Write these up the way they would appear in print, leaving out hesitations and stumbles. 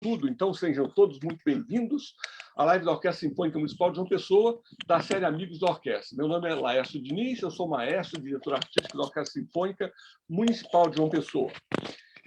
tudo, então sejam todos muito bem-vindos à live da Orquestra Sinfônica Municipal de João Pessoa, da série Amigos da Orquestra. Meu nome é Laércio Diniz, eu sou maestro, diretor artístico da Orquestra Sinfônica Municipal de João Pessoa.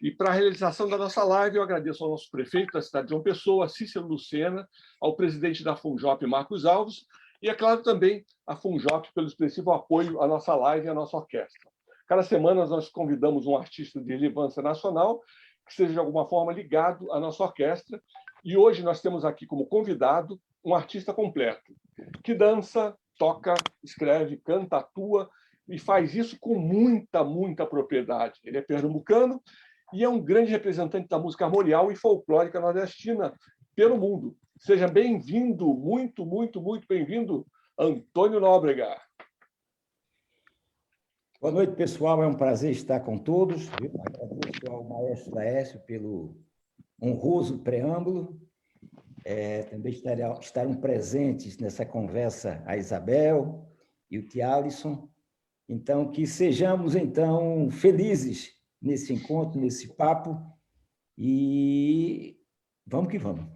E para a realização da nossa live, eu agradeço ao nosso prefeito da cidade de João Pessoa, Cícero Lucena, ao presidente da Funjop, Marcos Alves, e, é claro, também à Funjop pelo expressivo apoio à nossa live e à nossa orquestra. Cada semana nós convidamos um artista de relevância nacional que seja de alguma forma ligado à nossa orquestra. E hoje nós temos aqui como convidado um artista completo, que dança, toca, escreve, canta, atua e faz isso com muita propriedade. Ele é pernambucano e é um grande representante da música armorial e folclórica nordestina pelo mundo. Seja bem-vindo, muito bem-vindo, Antônio Nóbrega. Boa noite, pessoal. É um prazer estar com todos. Agradeço ao maestro Laércio pelo honroso preâmbulo. Também estarão presentes nessa conversa a Isabel e o Tialisson. Então, que sejamos, então, felizes nesse encontro, nesse papo. E vamos que vamos.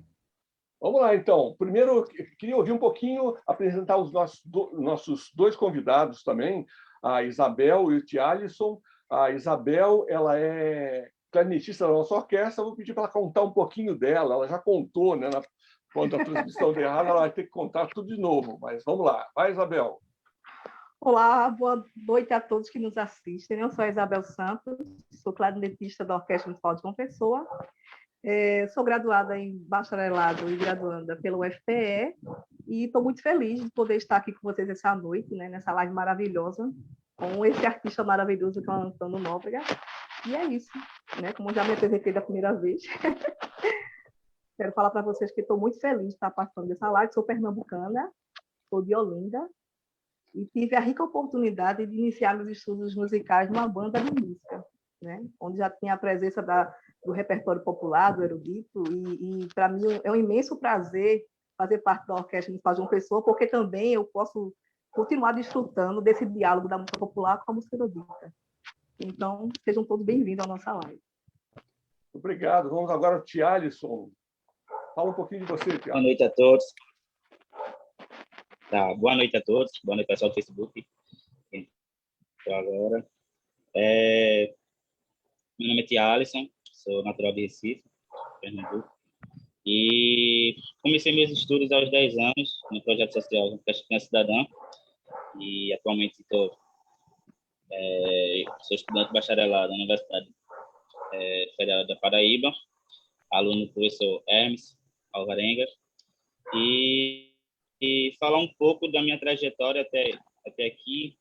Vamos lá, então. Primeiro, eu queria ouvir um pouquinho, apresentar os nossos dois convidados também, a Isabel e o Tialisson. A Isabel, ela é clarinetista da nossa orquestra. Vou pedir para ela contar um pouquinho dela. Ela já contou, né? Quando a transmissão der errada, ela vai ter que contar tudo de novo. Mas vamos lá. Vai, Isabel. Olá, boa noite a todos que nos assistem. Eu sou a Isabel Santos, sou clarinetista da Orquestra Municipal de João Pessoa. Sou graduada em bacharelado e graduanda pelo UFPE e estou muito feliz de poder estar aqui com vocês essa noite, né, nessa live maravilhosa, com esse artista maravilhoso que é o Antônio Nóbrega. E é isso, né, como já me apresentei da primeira vez. Quero falar para vocês que estou muito feliz de estar participando dessa live. Sou pernambucana, sou de Olinda e tive a rica oportunidade de iniciar meus estudos musicais numa banda de música, né, onde já tinha a presença do repertório popular, do erudito, e para mim é um imenso prazer fazer parte da Orquestra Municipal de João Pessoa, porque também eu posso continuar desfrutando desse diálogo da música popular com a música erudita. Então, sejam todos bem-vindos à nossa live. Obrigado. Vamos agora ao Tialisson. Fala um pouquinho de você, Tialisson. Boa noite a todos. Boa noite a todos. Boa noite, pessoal do Facebook. Então, agora. Meu nome é Tialisson. Sou natural de Recife, Pernambuco, e comecei meus estudos aos 10 anos no projeto social Orquestra Cidadã, e atualmente sou estudante bacharelado na Universidade Federal da Paraíba, aluno do professor Hermes Alvarenga, e falar um pouco da minha trajetória até aqui.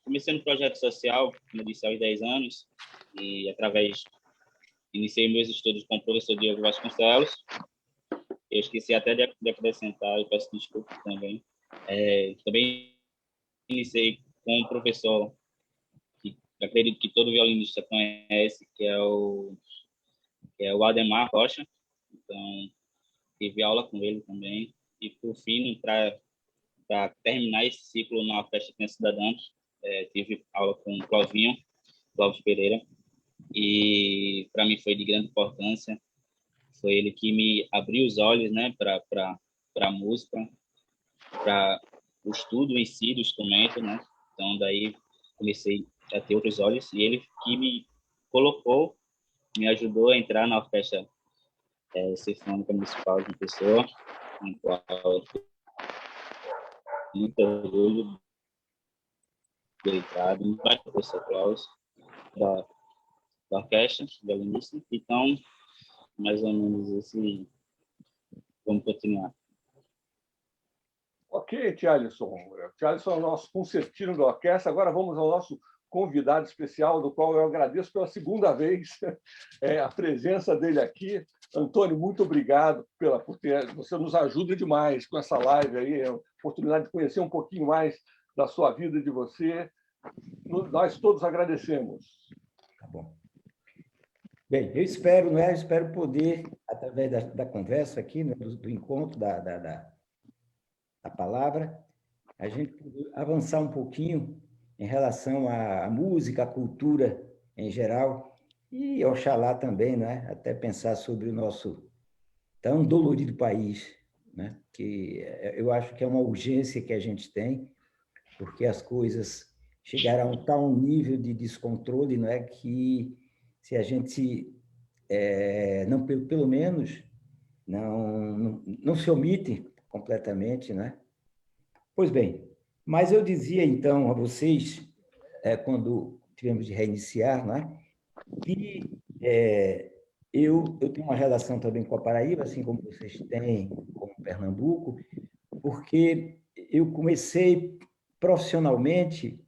Comecei no projeto social, como eu disse, aos 10 anos, e iniciei meus estudos com o professor Diego Vasconcelos. Eu esqueci até de acrescentar, e peço desculpas também. Também iniciei com um professor que acredito que todo violinista conhece, que é o Ademar Rocha. Então, tive aula com ele também. E, por fim, para terminar esse ciclo na Orquestra Cidadã, tive aula com o Clóvis Pereira, e para mim foi de grande importância. Foi ele que me abriu os olhos, né, para a música, para o estudo em si do instrumento, né? Então daí comecei a ter outros olhos, e ele que me ajudou a entrar na Orquestra Sinfônica Municipal de João Pessoa, no qual eu tenho muito orgulho de entrar, no professor Klaus da orquestra, violinista. Então, mais ou menos assim, vamos continuar. Ok, Tialisson. Tialisson é o nosso concertino da orquestra. Agora vamos ao nosso convidado especial, do qual eu agradeço pela segunda vez a presença dele aqui. Antônio, muito obrigado você nos ajuda demais com essa live aí, a oportunidade de conhecer um pouquinho mais da sua vida e de você. Nós todos agradecemos. Tá bom. Bem, eu espero poder, através da conversa aqui, né, do encontro, da palavra, a gente poder avançar um pouquinho em relação à música, à cultura em geral, E Oxalá também, né? Até pensar sobre o nosso tão dolorido país, né? Que eu acho que é uma urgência que a gente tem, porque as coisas chegaram a um tal nível de descontrole, não é, que se a gente não, pelo menos não se omite completamente, né? Pois bem, mas eu dizia então a vocês, quando tivemos de reiniciar, né, que eu tenho uma relação também com a Paraíba, assim como vocês têm com Pernambuco, porque eu comecei profissionalmente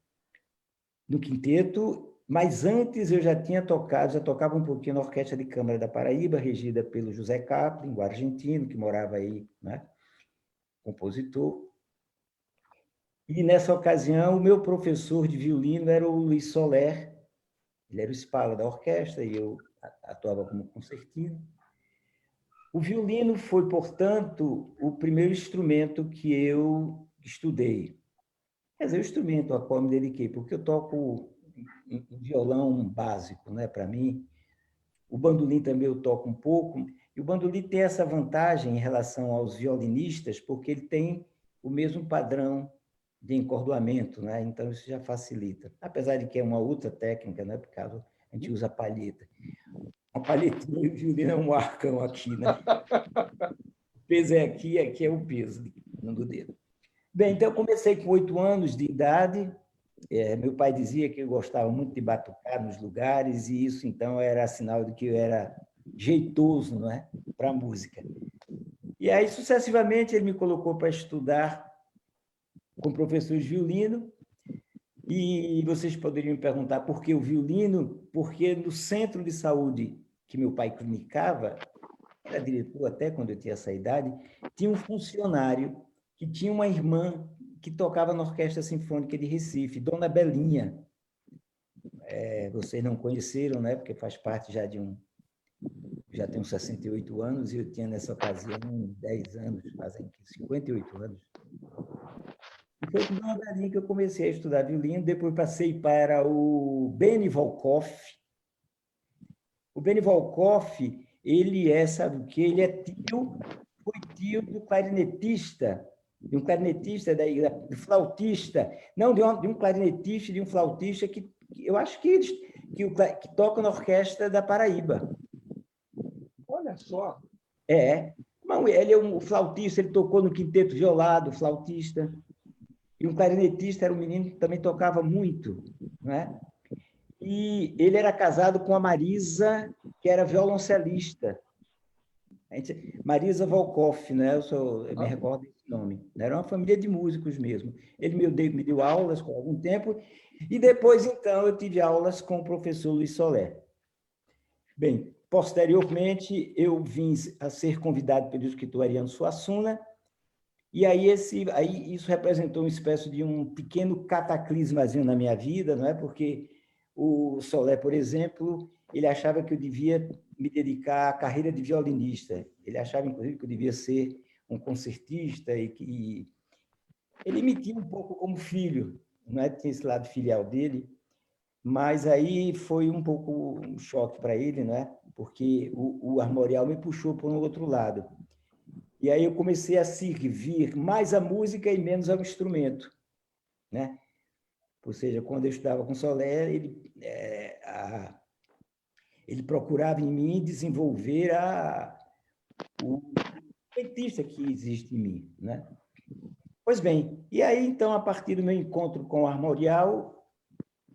no quinteto, mas antes eu já tocava um pouquinho na Orquestra de Câmara da Paraíba, regida pelo José Capri, um argentino que morava aí, né? Compositor. E nessa ocasião, o meu professor de violino era o Luiz Soler, ele era o espala da orquestra e eu atuava como concertino. O violino foi, portanto, o primeiro instrumento que eu estudei. Quer dizer, o instrumento a qual me dediquei, porque eu toco um violão básico, né, para mim. O bandolim também eu toco um pouco, e o bandolim tem essa vantagem em relação aos violinistas, porque ele tem o mesmo padrão de encordoamento, né? Então isso já facilita. Apesar de que é uma outra técnica, né? Por causa a gente usa palheta. Uma palhetinha e o violino é um arcão aqui, né? O peso é aqui é o peso do dedo. Bem, então eu comecei com 8 anos de idade. Meu pai dizia que eu gostava muito de batucar nos lugares e isso então era sinal de que eu era jeitoso, não é, para a música. E aí sucessivamente ele me colocou para estudar com professores de violino e vocês poderiam me perguntar por que o violino? Porque no centro de saúde que meu pai clinicava, era diretor até quando eu tinha essa idade, tinha um funcionário que tinha uma irmã que tocava na Orquestra Sinfônica de Recife, Dona Belinha. Vocês não conheceram, né? Porque faz parte já já tenho 68 anos e eu tinha nessa ocasião 10 anos, fazem 58 anos. E foi com Dona Belinha que eu comecei a estudar violino, depois passei para o Beni Volkoff. O Beni Volkoff, ele sabe o quê? Ele foi tio do clarinetista, de um clarinetista, do flautista, não, de um clarinetista e de um flautista que eu acho que eles que tocam na Orquestra da Paraíba. Olha só. Ele é um flautista, ele tocou no quinteto violado, flautista, e um clarinetista era um menino que também tocava muito, né? E ele era casado com a Marisa, que era violoncelista. Marisa Volkoff, né? Eu me recordo desse nome. Era uma família de músicos mesmo. Ele me deu aulas por algum tempo, e depois, então, eu tive aulas com o professor Luiz Soler. Bem, posteriormente, eu vim a ser convidado pelo escritor Ariano Suassuna, e aí isso representou uma espécie de um pequeno cataclismazinho na minha vida, não é? Porque o Soler, por exemplo, ele achava que eu devia me dedicar à carreira de violinista. Ele achava, inclusive, que eu devia ser um concertista e que ele me tinha um pouco como filho, não é? Tinha esse lado filial dele, mas aí foi um pouco um choque para ele, não é? Porque o armorial me puxou para um outro lado. E aí eu comecei a servir mais a música e menos ao instrumento, né? Ou seja, quando eu estudava com Soler, ele procurava em mim desenvolver o feitista que existe em mim, né? Pois bem, e aí, então, a partir do meu encontro com o armorial,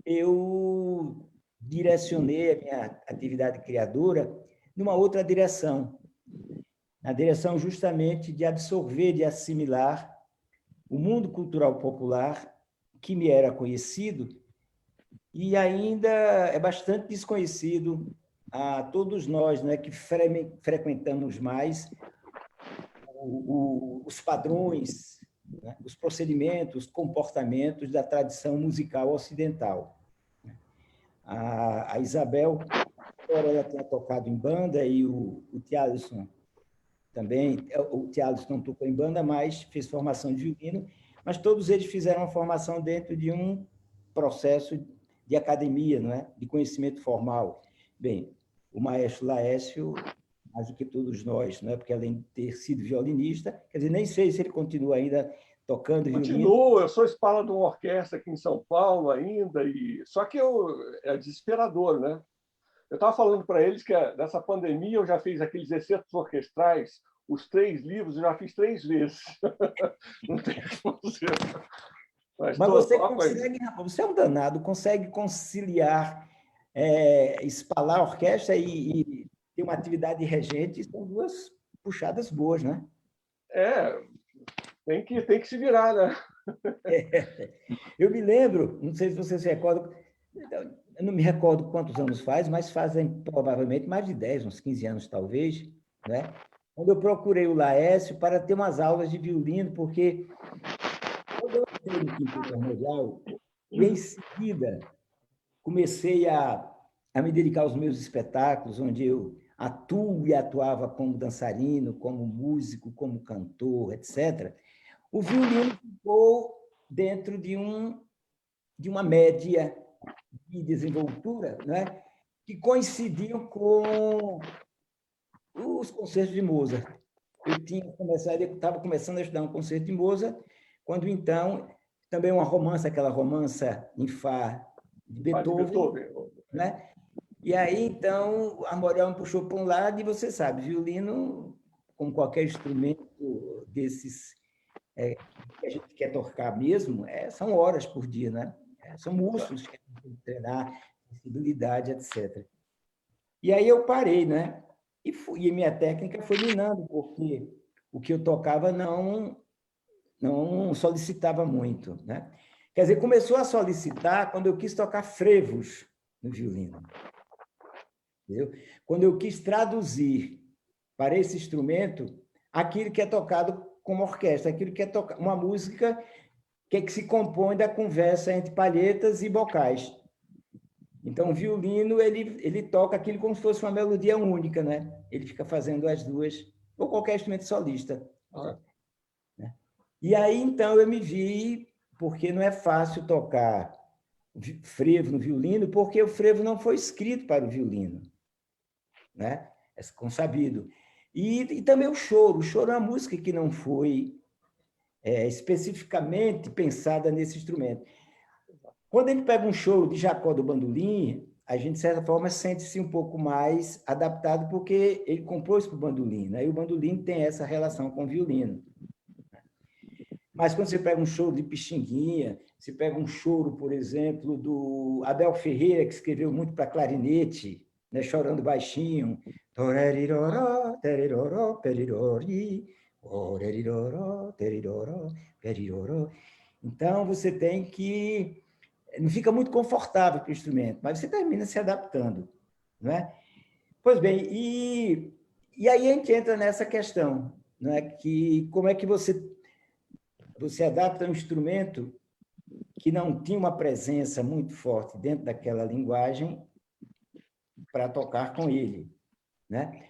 eu direcionei a minha atividade criadora numa outra direção, na direção justamente de absorver, de assimilar o mundo cultural popular que me era conhecido e ainda é bastante desconhecido a todos nós, né, que frequentamos mais os padrões, né, os procedimentos, os comportamentos da tradição musical ocidental. A Isabel, ela tinha tocado em banda e o Thialison também, o Thialison não tocou em banda, mas fez formação de violino, mas todos eles fizeram uma formação dentro de um processo de academia, não é? De conhecimento formal. Bem, o maestro Laércio, mais do que todos nós, né? Porque além de ter sido violinista, quer dizer, nem sei se ele continua ainda tocando violino. Continuo, eu sou espala de uma orquestra aqui em São Paulo ainda, só que é desesperador, né? Eu estava falando para eles que nessa pandemia eu já fiz aqueles excertos orquestrais, os 3 livros eu já fiz 3 vezes. Não tem o que fazer. Mas você consegue, você é um danado, consegue conciliar, espalar a orquestra e ter uma atividade regente, são 2 puxadas boas, né? Tem que se virar, né? Eu me lembro, não sei se você se recorda, eu não me recordo quantos anos faz, mas fazem provavelmente mais de 10, uns 15 anos talvez, né? Quando eu procurei o Laércio para ter umas aulas de violino, porque quando eu entrei no quinto intermedial, e em seguida comecei a me dedicar aos meus espetáculos, onde eu atuo e atuava como dançarino, como músico, como cantor, etc., o violino ficou dentro de uma média de desenvoltura, né, que coincidiam com os concertos de Mozart. Eu estava começando a estudar um concerto de Mozart, quando então também uma romança, aquela romança em Fá de Beethoven, né? E aí então a Morel me puxou para um lado e você sabe, violino, como qualquer instrumento desses que a gente quer tocar mesmo, são horas por dia, né? São músculos que a gente tem que treinar, sensibilidade, etc. E aí eu parei, né? E minha técnica foi minando, porque o que eu tocava não solicitava muito, né? Quer dizer, começou a solicitar quando eu quis tocar frevos no violino. Entendeu? Quando eu quis traduzir para esse instrumento aquilo que é tocado como orquestra, aquilo que é uma música que se compõe da conversa entre palhetas e bocais. Então, o violino, ele toca aquilo como se fosse uma melodia única, né? Ele fica fazendo as duas, ou qualquer instrumento solista. Né? E aí, então, eu me vi, porque não é fácil tocar frevo no violino, porque o frevo não foi escrito para o violino, né? É consabido. E também o choro é uma música que não foi especificamente pensada nesse instrumento. Quando ele pega um choro de Jacó do Bandolim, a gente, de certa forma, sente-se um pouco mais adaptado, porque ele compôs para o bandolim, né? E o bandolim tem essa relação com o violino. Mas quando você pega um choro de Pixinguinha, você pega um choro, por exemplo, do Abel Ferreira, que escreveu muito para clarinete, né? Chorando baixinho. Então, você tem que... Não fica muito confortável para o instrumento, mas você termina se adaptando, não é? Pois bem, e aí a gente entra nessa questão, não é? Que como é que você adapta um instrumento que não tinha uma presença muito forte dentro daquela linguagem para tocar com ele, né?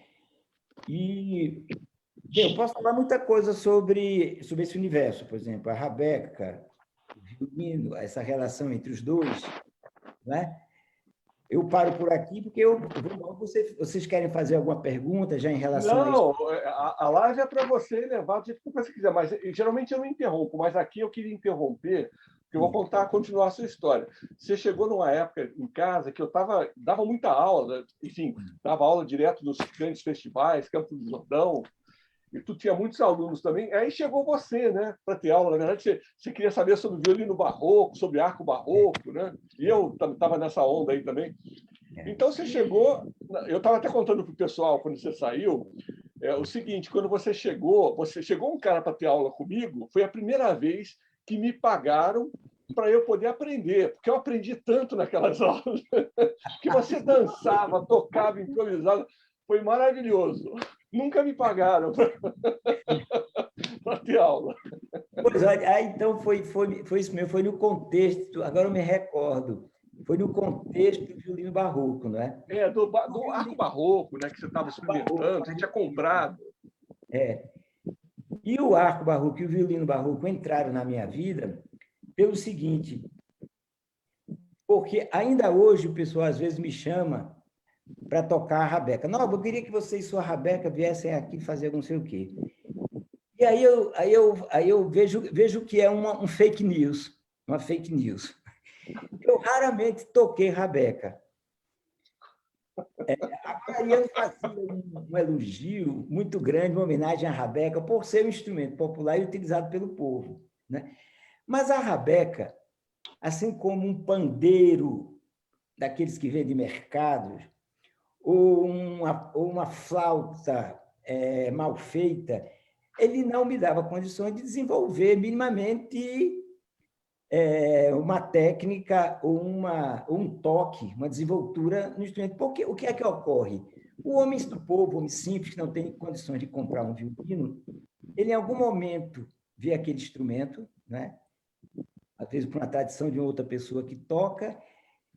E bem, eu posso falar muita coisa sobre esse universo, por exemplo, a Rabeca, o violino, essa relação entre os dois, né? Eu paro por aqui porque vocês querem fazer alguma pergunta já em relação a isso? Não, a live é para você levar do jeito que você quiser, mas geralmente eu não interrompo, mas aqui eu queria interromper, porque eu vou continuar a sua história. Você chegou numa época em casa que eu dava muita aula, enfim, dava aula direto nos grandes festivais, Campos do Jordão, e tu tinha muitos alunos também. Aí chegou você, né, para ter aula. Na verdade, você queria saber sobre violino barroco, sobre arco barroco, né? E eu estava nessa onda aí também. Então, você chegou... Eu estava até contando para o pessoal, quando você saiu, o seguinte, quando você chegou um cara para ter aula comigo, foi a primeira vez que me pagaram para eu poder aprender, porque eu aprendi tanto naquelas aulas, que você dançava, tocava, improvisava, foi maravilhoso. Nunca me pagaram para ter aula. Pois é, então foi isso mesmo, foi no contexto, agora eu me recordo, foi no contexto do violino barroco, não é? Do arco barroco, né, que você estava experimentando, você tinha comprado. E o arco barroco e o violino barroco entraram na minha vida pelo seguinte, porque ainda hoje o pessoal às vezes me chama para tocar a rabeca. Não, eu queria que você e sua rabeca viessem aqui fazer não sei o quê. E aí eu vejo que é um fake news, uma fake news. Eu raramente toquei rabeca. A Mariana fazia um elogio muito grande, uma homenagem à rabeca, por ser um instrumento popular e utilizado pelo povo, né? Mas a rabeca, assim como um pandeiro daqueles que vêm de mercados, ou uma flauta mal feita, ele não me dava condições de desenvolver minimamente uma técnica ou um toque, uma desenvoltura no instrumento. Porque o que é que ocorre? O homem do povo, o homem simples, que não tem condições de comprar um violino, ele em algum momento vê aquele instrumento, né? Às vezes por uma tradição de outra pessoa que toca,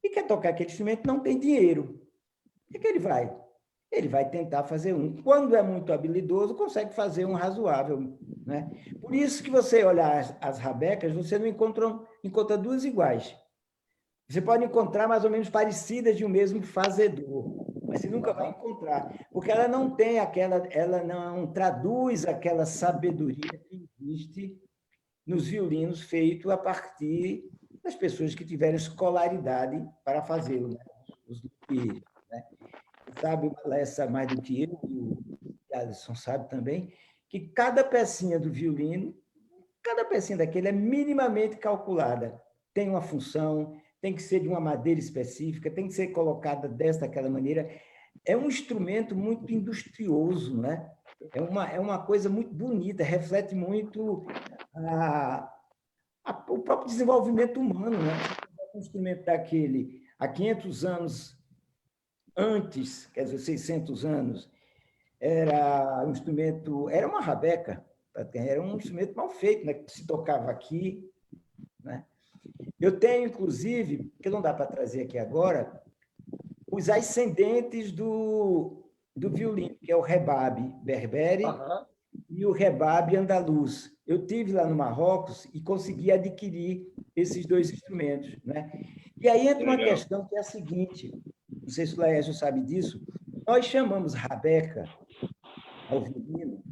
e quer tocar aquele instrumento, não tem dinheiro. O que ele vai? Ele vai tentar fazer um. Quando é muito habilidoso, consegue fazer um razoável, né? Por isso que você olhar as rabecas, você não encontra duas iguais. Você pode encontrar mais ou menos parecidas de um mesmo fazedor, mas você nunca vai encontrar, porque ela não tem ela não traduz aquela sabedoria que existe nos violinos feitos a partir das pessoas que tiveram escolaridade para fazê-lo, né? Os luthieres, né? Sabe o Lessa mais do que eu, e o Alisson sabe também, que cada pecinha do violino, cada pecinha daquele é minimamente calculada. Tem uma função, tem que ser de uma madeira específica, tem que ser colocada daquela maneira. É um instrumento muito industrioso, né? É uma coisa muito bonita, reflete muito o próprio desenvolvimento humano, né? Um instrumento daquele há 500 anos antes, quer dizer, 600 anos, era um instrumento, era uma rabeca, era um instrumento mal feito, né? Que se tocava aqui, né? Eu tenho, inclusive, que não dá para trazer aqui agora, os ascendentes do violino, que é o rebabe berbere e o rebabe andaluz. Eu tive lá no Marrocos e consegui adquirir esses dois instrumentos, né? E aí entra uma questão que é a seguinte, não sei se o Laércio sabe disso, nós chamamos rabeca ao violino,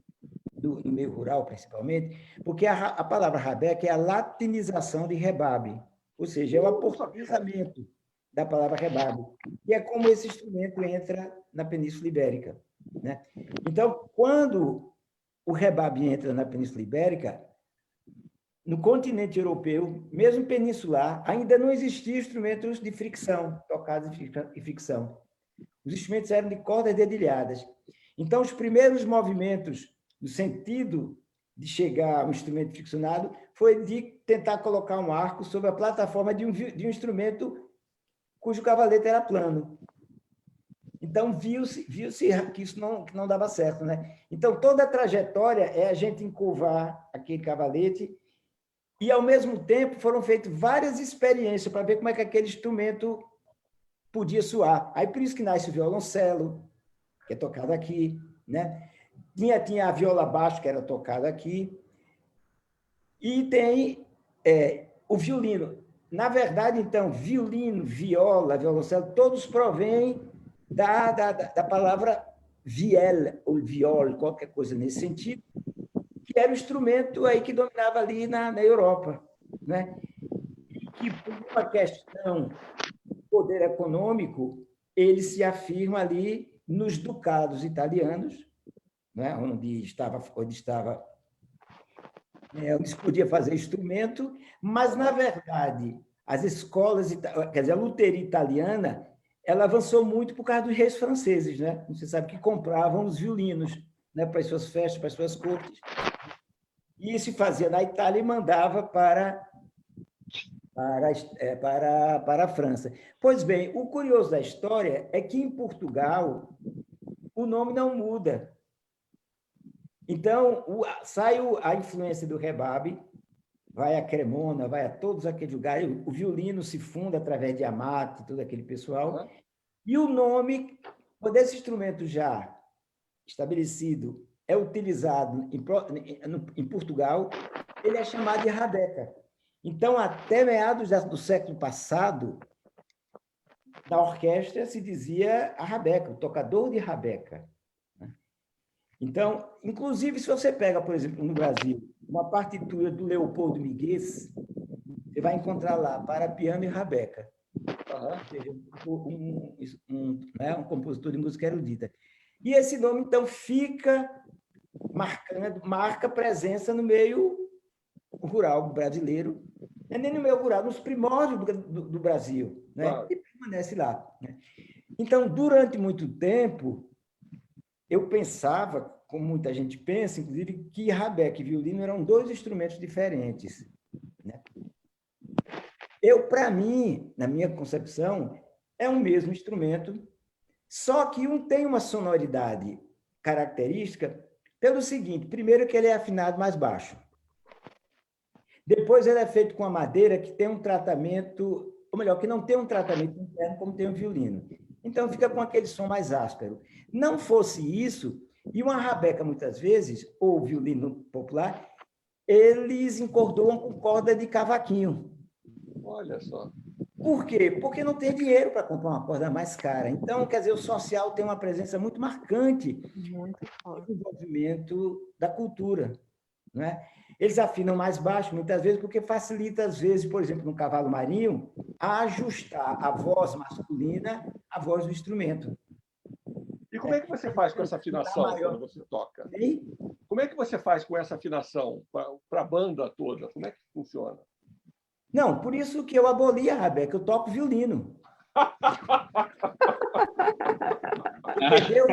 no meio rural principalmente, porque a palavra rabeca é a latinização de rebabe, ou seja, é o aportuguesamento da palavra rebabe, e é como esse instrumento entra na Península Ibérica, né? Então, quando o rebabe entra na Península Ibérica, no continente europeu, mesmo peninsular, ainda não existiam instrumentos de fricção, tocados em fricção. Os instrumentos eram de cordas dedilhadas. Então, os primeiros movimentos, no sentido de chegar a um instrumento friccionado, foi de tentar colocar um arco sobre a plataforma de um instrumento cujo cavalete era plano. Então, viu-se que isso não dava certo, né? Então, toda a trajetória é a gente encurvar aquele cavalete e, ao mesmo tempo, foram feitas várias experiências para ver como é que aquele instrumento podia soar. Aí, por isso que nasce o violoncelo, que é tocado aqui, né? Tinha a viola baixo, que era tocada aqui, e tem o violino. Na verdade, então, violino, viola, violoncelo, todos provêm da palavra vielle, ou viol, qualquer coisa nesse sentido, que era o instrumento aí que dominava ali na Europa, né? E que, por uma questão de poder econômico, ele se afirma ali nos ducados italianos, né? onde se podia fazer instrumento, mas, na verdade, as escolas, quer dizer, a luteria italiana, ela avançou muito por causa dos reis franceses, né? Você sabe que compravam os violinos, né, para as suas festas, para as suas cortes, e se fazia na Itália e mandava para a França. Pois bem, o curioso da história é que, em Portugal, o nome não muda. Então, sai a influência do rebabe, vai a Cremona, vai a todos aqueles lugares, o violino se funda através de Amate, todo aquele pessoal, e o nome, quando esse instrumento já estabelecido é utilizado em Portugal, ele é chamado de rabeca. Então, até meados do século passado, da orquestra se dizia a rabeca, o tocador de rabeca. Então, inclusive, se você pega, por exemplo, no Brasil, uma partitura do Leopoldo Miguez, você vai encontrar lá para piano e rabeca. Ou seja, um compositor de música erudita. E esse nome, então, marca presença no meio rural brasileiro, nem no meio rural, nos primórdios do Brasil, né? Claro. E permanece lá. Né? Então, durante muito tempo, eu pensava, como muita gente pensa, inclusive, que rabeca e violino eram dois instrumentos diferentes. Né? Para mim, na minha concepção, é o mesmo instrumento, só que um tem uma sonoridade característica pelo seguinte: primeiro, que ele é afinado mais baixo. Depois, ele é feito com a madeira que tem um tratamento, ou melhor, que não tem um tratamento interno como tem o violino. Então, fica com aquele som mais áspero. Não fosse isso, e uma rabeca, muitas vezes, ou o violino popular, eles encordoam com corda de cavaquinho. Olha só. Por quê? Porque não tem dinheiro para comprar uma corda mais cara. Então, quer dizer, o social tem uma presença muito marcante no desenvolvimento da cultura. Não é? Eles afinam mais baixo, muitas vezes, porque facilita, às vezes, por exemplo, no cavalo marinho, a ajustar a voz masculina à voz do instrumento. E como é que você faz com essa afinação quando você toca? E? Como é que você faz com essa afinação para a banda toda? Como é que funciona? Não, por isso que eu aboli a rabeca, eu toco violino. Entendeu?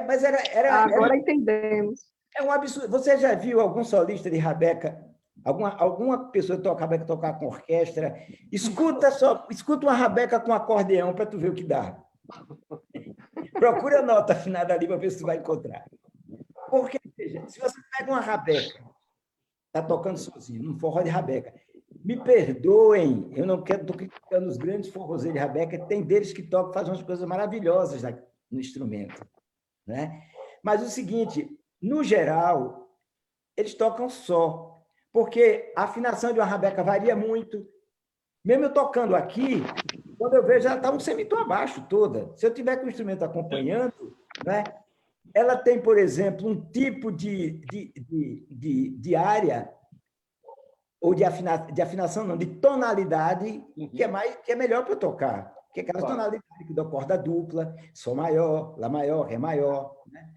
Mas Agora entendemos. É um absurdo. Você já viu algum solista de rabeca, alguma pessoa que toca rabeca tocar com orquestra? Escuta uma rabeca com acordeão para tu ver o que dá. Procura a nota afinada ali para ver se tu vai encontrar. Porque, veja, se você pega uma rabeca, está tocando sozinho, num forró de rabeca, me perdoem, eu não quero estou criticando os grandes forrozeiros de rabeca, tem deles que tocam, fazem umas coisas maravilhosas no instrumento. Né? Mas o seguinte, no geral, eles tocam só, porque a afinação de uma rabeca varia muito. Mesmo eu tocando aqui, quando eu vejo, ela está um semitom abaixo toda. Se eu tiver com o instrumento acompanhando, né, ela tem, por exemplo, um tipo de área, ou de afinação, não, de tonalidade, que é melhor para eu tocar. Que é aquela tonalidade que dá corda dupla, sol maior, lá maior, ré maior. Né?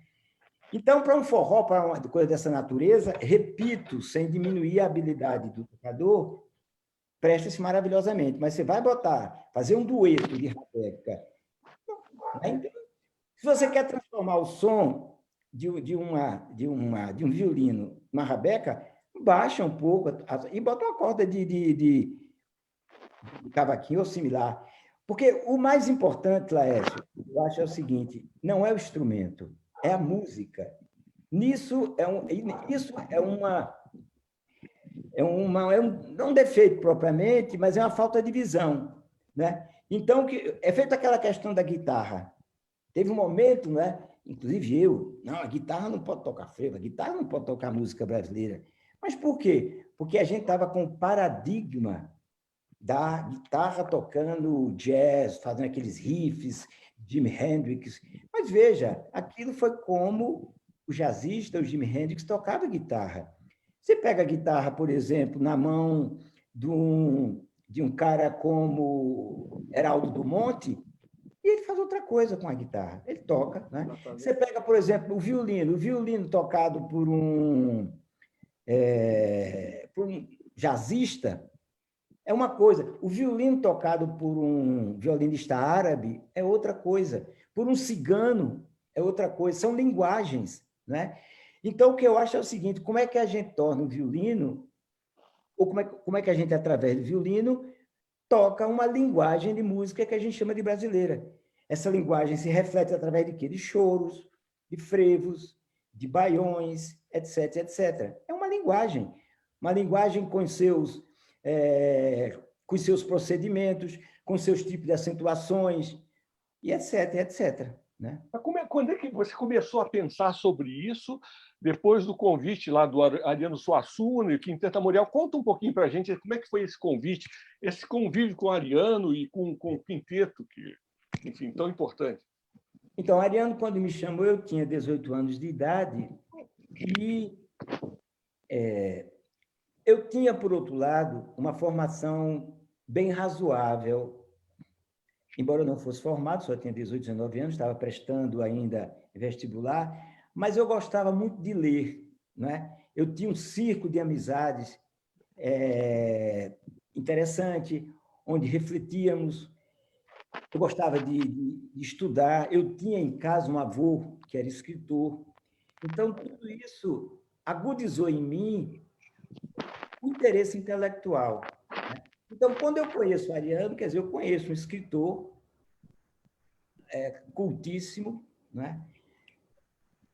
Então, para um forró, para uma coisa dessa natureza, repito, sem diminuir a habilidade do tocador, presta-se maravilhosamente. Mas você vai fazer um dueto de rabeca. Né? Se você quer transformar o som de um violino numa rabeca, baixa um pouco e bota uma corda de cavaquinho ou similar. Porque o mais importante, Laércio, eu acho é o seguinte: não é o instrumento, é a música. Isso não um defeito propriamente, mas é uma falta de visão. Né? Então, é feita aquela questão da guitarra. Teve um momento, né? Inclusive a guitarra não pode tocar frevo, a guitarra não pode tocar música brasileira. Mas por quê? Porque a gente estava com o paradigma da guitarra tocando jazz, fazendo aqueles riffs, Jimi Hendrix. Mas veja, aquilo foi como o jazzista, o Jimi Hendrix, tocava guitarra. Você pega a guitarra, por exemplo, na mão de um cara como Heraldo do Monte, e ele faz outra coisa com a guitarra. Ele toca. Né? Você pega, por exemplo, o violino tocado por um jazzista, é uma coisa. O violino tocado por um violinista árabe é outra coisa. Por um cigano é outra coisa. São linguagens. Né? Então, o que eu acho é o seguinte: como é que a gente torna o violino, ou como é que a gente, através do violino, toca uma linguagem de música que a gente chama de brasileira. Essa linguagem se reflete através de quê? De choros, de frevos, de baiões, etc, etc. É uma linguagem com seus procedimentos, com seus tipos de acentuações, e etc, etc. né? Mas quando é que você começou a pensar sobre isso, depois do convite lá do Ariano Suassuna e o Quinteto Armorial? Conta um pouquinho para a gente como é que foi esse convite, esse convívio com o Ariano e com o Quinteto, que, enfim, tão importante. Então, Ariano, quando me chamou, eu tinha 18 anos de idade e eu tinha, por outro lado, uma formação bem razoável, embora eu não fosse formado, só tinha 18, 19 anos, estava prestando ainda vestibular, mas eu gostava muito de ler, né? Eu tinha um círculo de amizades interessante, onde refletíamos. Eu gostava de estudar. Eu tinha em casa um avô que era escritor. Então, tudo isso agudizou em mim o interesse intelectual, né? Então, quando eu conheço o Ariano, quer dizer, eu conheço um escritor cultíssimo, né?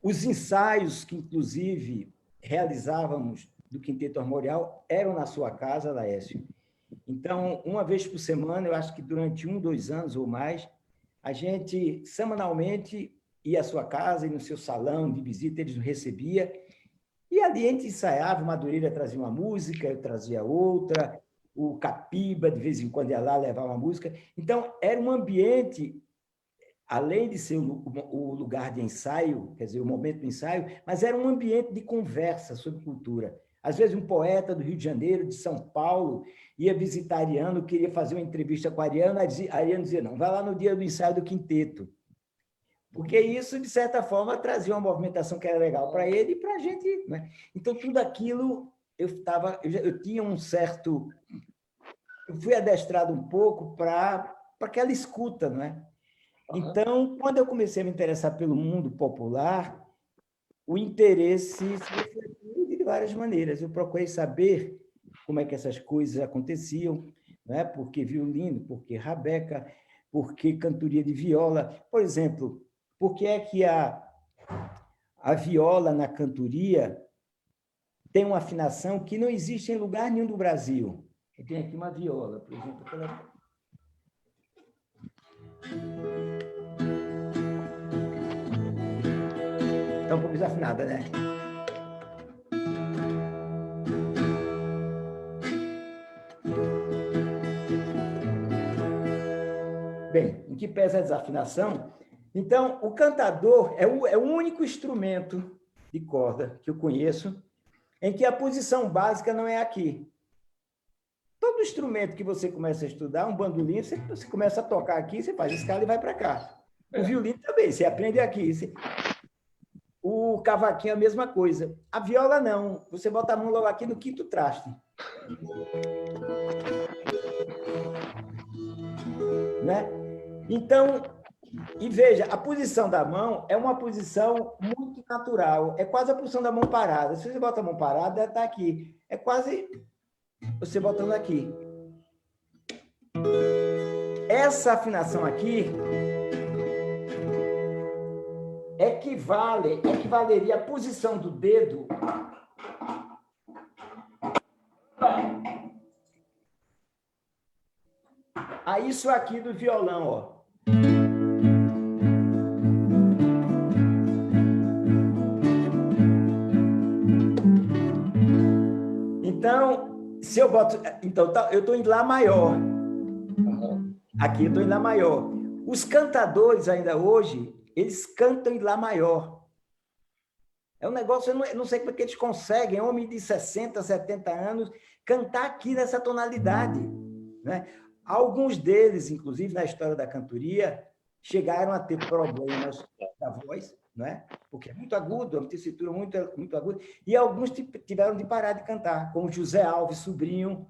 Os ensaios que, inclusive, realizávamos do Quinteto Armorial eram na sua casa, Laércio. Então, uma vez por semana, eu acho que durante 1, 2 anos ou mais, a gente, semanalmente, ia à sua casa e no seu salão de visita, eles nos recebia, e ali a gente ensaiava, o Madureira trazia uma música, eu trazia outra, o Capiba, de vez em quando, ia lá levar uma música. Então, era um ambiente, além de ser o lugar de ensaio, quer dizer, o momento do ensaio, mas era um ambiente de conversa sobre cultura. Às vezes, um poeta do Rio de Janeiro, de São Paulo, ia visitar Ariano, queria fazer uma entrevista com Ariano, Ariano dizia, não, vai lá no dia do ensaio do quinteto. Porque isso, de certa forma, trazia uma movimentação que era legal para ele e para a gente, né? Então, tudo aquilo, eu tinha um certo... Eu fui adestrado um pouco para aquela escuta, não é? Então, quando eu comecei a me interessar pelo mundo popular, o interesse se refletiu de várias maneiras. Eu procurei saber como é que essas coisas aconteciam, né? Por que violino, por que rabeca, por que cantoria de viola. Por exemplo, por que é que a viola na cantoria tem uma afinação que não existe em lugar nenhum do Brasil? Eu tenho aqui uma viola, por exemplo. Está um pouco desafinada, né? Bem, em que pesa a desafinação? Então, o cantador é o único instrumento de corda que eu conheço em que a posição básica não é aqui. Todo instrumento que você começa a estudar, um bandolim, você começa a tocar aqui, você faz escala e vai para cá. O violino também, você aprende aqui. O cavaquinho é a mesma coisa. A viola não, você bota a mão logo aqui no quinto traste. Né? Então, e veja, a posição da mão é uma posição muito natural, é quase a posição da mão parada. Se você bota a mão parada, ela está aqui. É quase você botando aqui. Essa afinação aqui equivaleria à posição do dedo a isso aqui do violão, ó. Então, se eu boto... Então, eu estou em Lá maior. Aqui eu estou em Lá maior. Os cantadores, ainda hoje, eles cantam em Lá maior. É um negócio, eu não sei como é que eles conseguem, homem de 60, 70 anos, cantar aqui nessa tonalidade, né? Alguns deles, inclusive, na história da cantoria, chegaram a ter problemas da voz, né? Porque é muito agudo, é uma tessitura muito, muito aguda, e alguns tiveram de parar de cantar, como José Alves Sobrinho,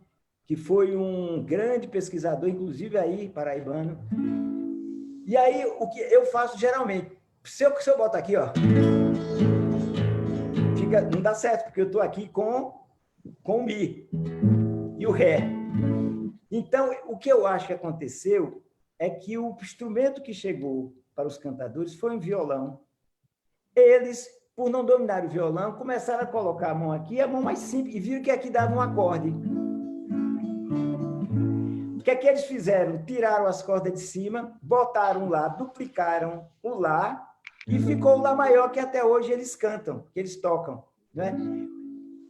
que foi um grande pesquisador, inclusive aí, paraibano. E aí, o que eu faço geralmente, se eu boto aqui, ó, não dá certo, porque eu estou aqui com o Mi e o Ré. Então, o que eu acho que aconteceu é que o instrumento que chegou para os cantadores foi um violão. Eles, por não dominar o violão, começaram a colocar a mão aqui, a mão mais simples, e viram que aqui dava um acorde. que é que eles fizeram? Tiraram as cordas de cima, botaram um Lá, duplicaram o Lá, e ficou o Lá maior que até hoje eles cantam, que eles tocam. Né?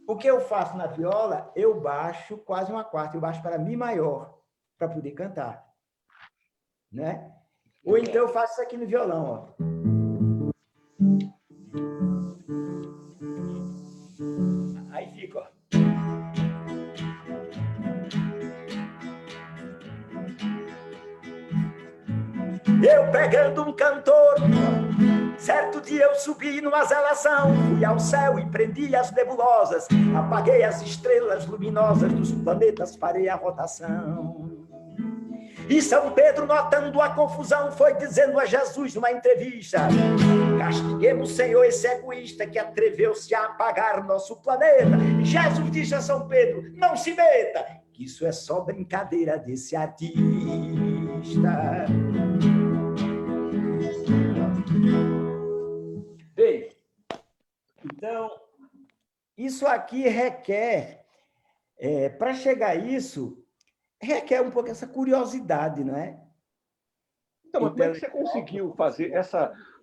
O que eu faço na viola, eu baixo quase uma quarta, eu baixo para Mi maior, para poder cantar. Né? Ou então eu faço isso aqui no violão. Ó. Aí fica, ó. Eu pegando um cantor, certo dia eu subi numa zelação, fui ao céu e prendi as nebulosas, apaguei as estrelas luminosas dos planetas, parei a rotação. E São Pedro, notando a confusão, foi dizendo a Jesus numa entrevista: castiguemos, Senhor, esse egoísta que atreveu-se a apagar nosso planeta. E Jesus disse a São Pedro: não se meta, que isso é só brincadeira desse artista. Bem, então, isso aqui requer, para chegar a isso, requer um pouco essa curiosidade, não é? Então, mas como é que você conseguiu fazer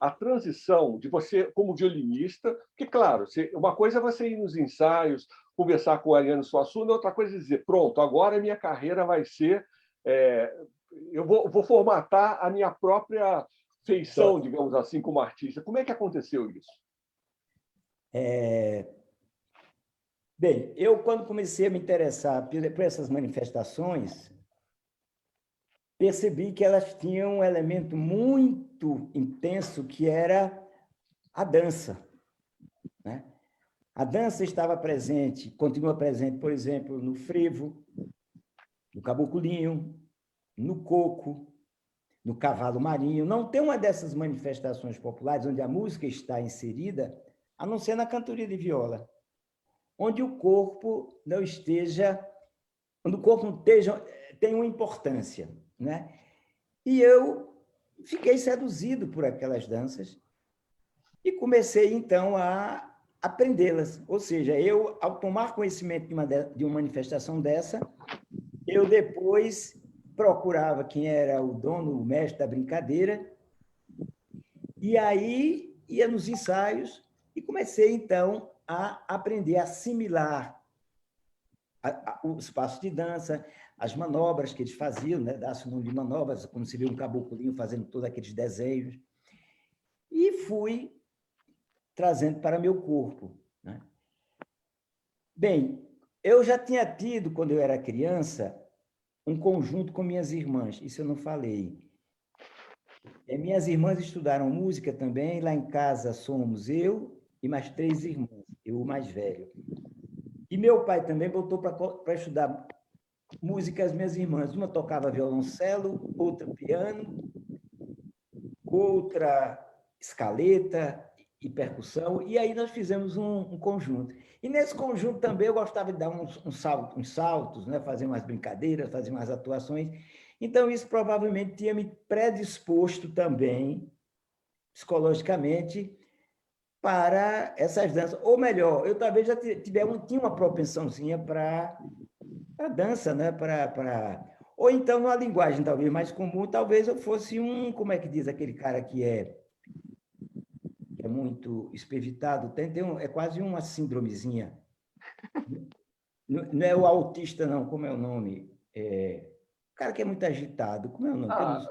a transição de você como violinista? Porque, claro, uma coisa é você ir nos ensaios, conversar com o Ariano Suassuna, outra coisa é dizer, pronto, agora a minha carreira vai ser... eu vou formatar a minha própria feição, digamos assim, como artista. Como é que aconteceu isso? Bem, eu, quando comecei a me interessar por essas manifestações, percebi que elas tinham um elemento muito intenso, que era a dança. Né? A dança estava presente, continua presente, por exemplo, no frevo, no caboclinho, no coco, no cavalo marinho. Não tem uma dessas manifestações populares onde a música está inserida, a não ser na cantoria de viola, onde o corpo não esteja, onde o corpo não tem uma importância. Né? E eu fiquei seduzido por aquelas danças e comecei, então, a aprendê-las. Ou seja, eu, ao tomar conhecimento de uma manifestação dessa, eu depois procurava quem era o dono, o mestre da brincadeira, e aí ia nos ensaios e comecei, então, a aprender a assimilar os passos de dança, as manobras que eles faziam, né? Dá-se o nome de manobras, como se vê um caboclinho fazendo todos aqueles desenhos, e fui trazendo para meu corpo. Né? Bem, eu já tinha tido, quando eu era criança, um conjunto com minhas irmãs, isso eu não falei. Minhas irmãs estudaram música também, lá em casa somos eu e mais 3 irmãos, eu o mais velho. E meu pai também voltou para estudar música, as minhas irmãs. Uma tocava violoncelo, outra piano, outra escaleta e percussão, e aí nós fizemos um conjunto. E nesse conjunto também eu gostava de dar uns saltos, né? Fazer umas brincadeiras, fazer umas atuações. Então, isso provavelmente tinha me predisposto também, psicologicamente, para essas danças. Ou melhor, eu talvez já tinha uma propensãozinha para dança, né? Ou então, numa linguagem talvez mais comum, talvez eu fosse como é que diz aquele cara que é muito espevitado, é quase uma síndromezinha. Não é o autista, não, como é o nome? O cara que é muito agitado, como é o nome?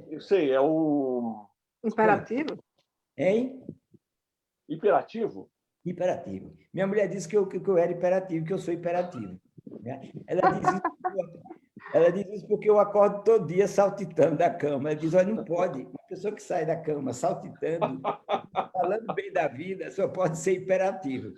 Eu sei, é o... Imperativo? Hein? Hiperativo? Hiperativo. Minha mulher disse que eu era hiperativo, que eu sou hiperativo. Né? Ela diz isso porque eu acordo todo dia saltitando da cama. Ela diz, olha, não pode. Uma pessoa que sai da cama saltitando, falando bem da vida, só pode ser hiperativo.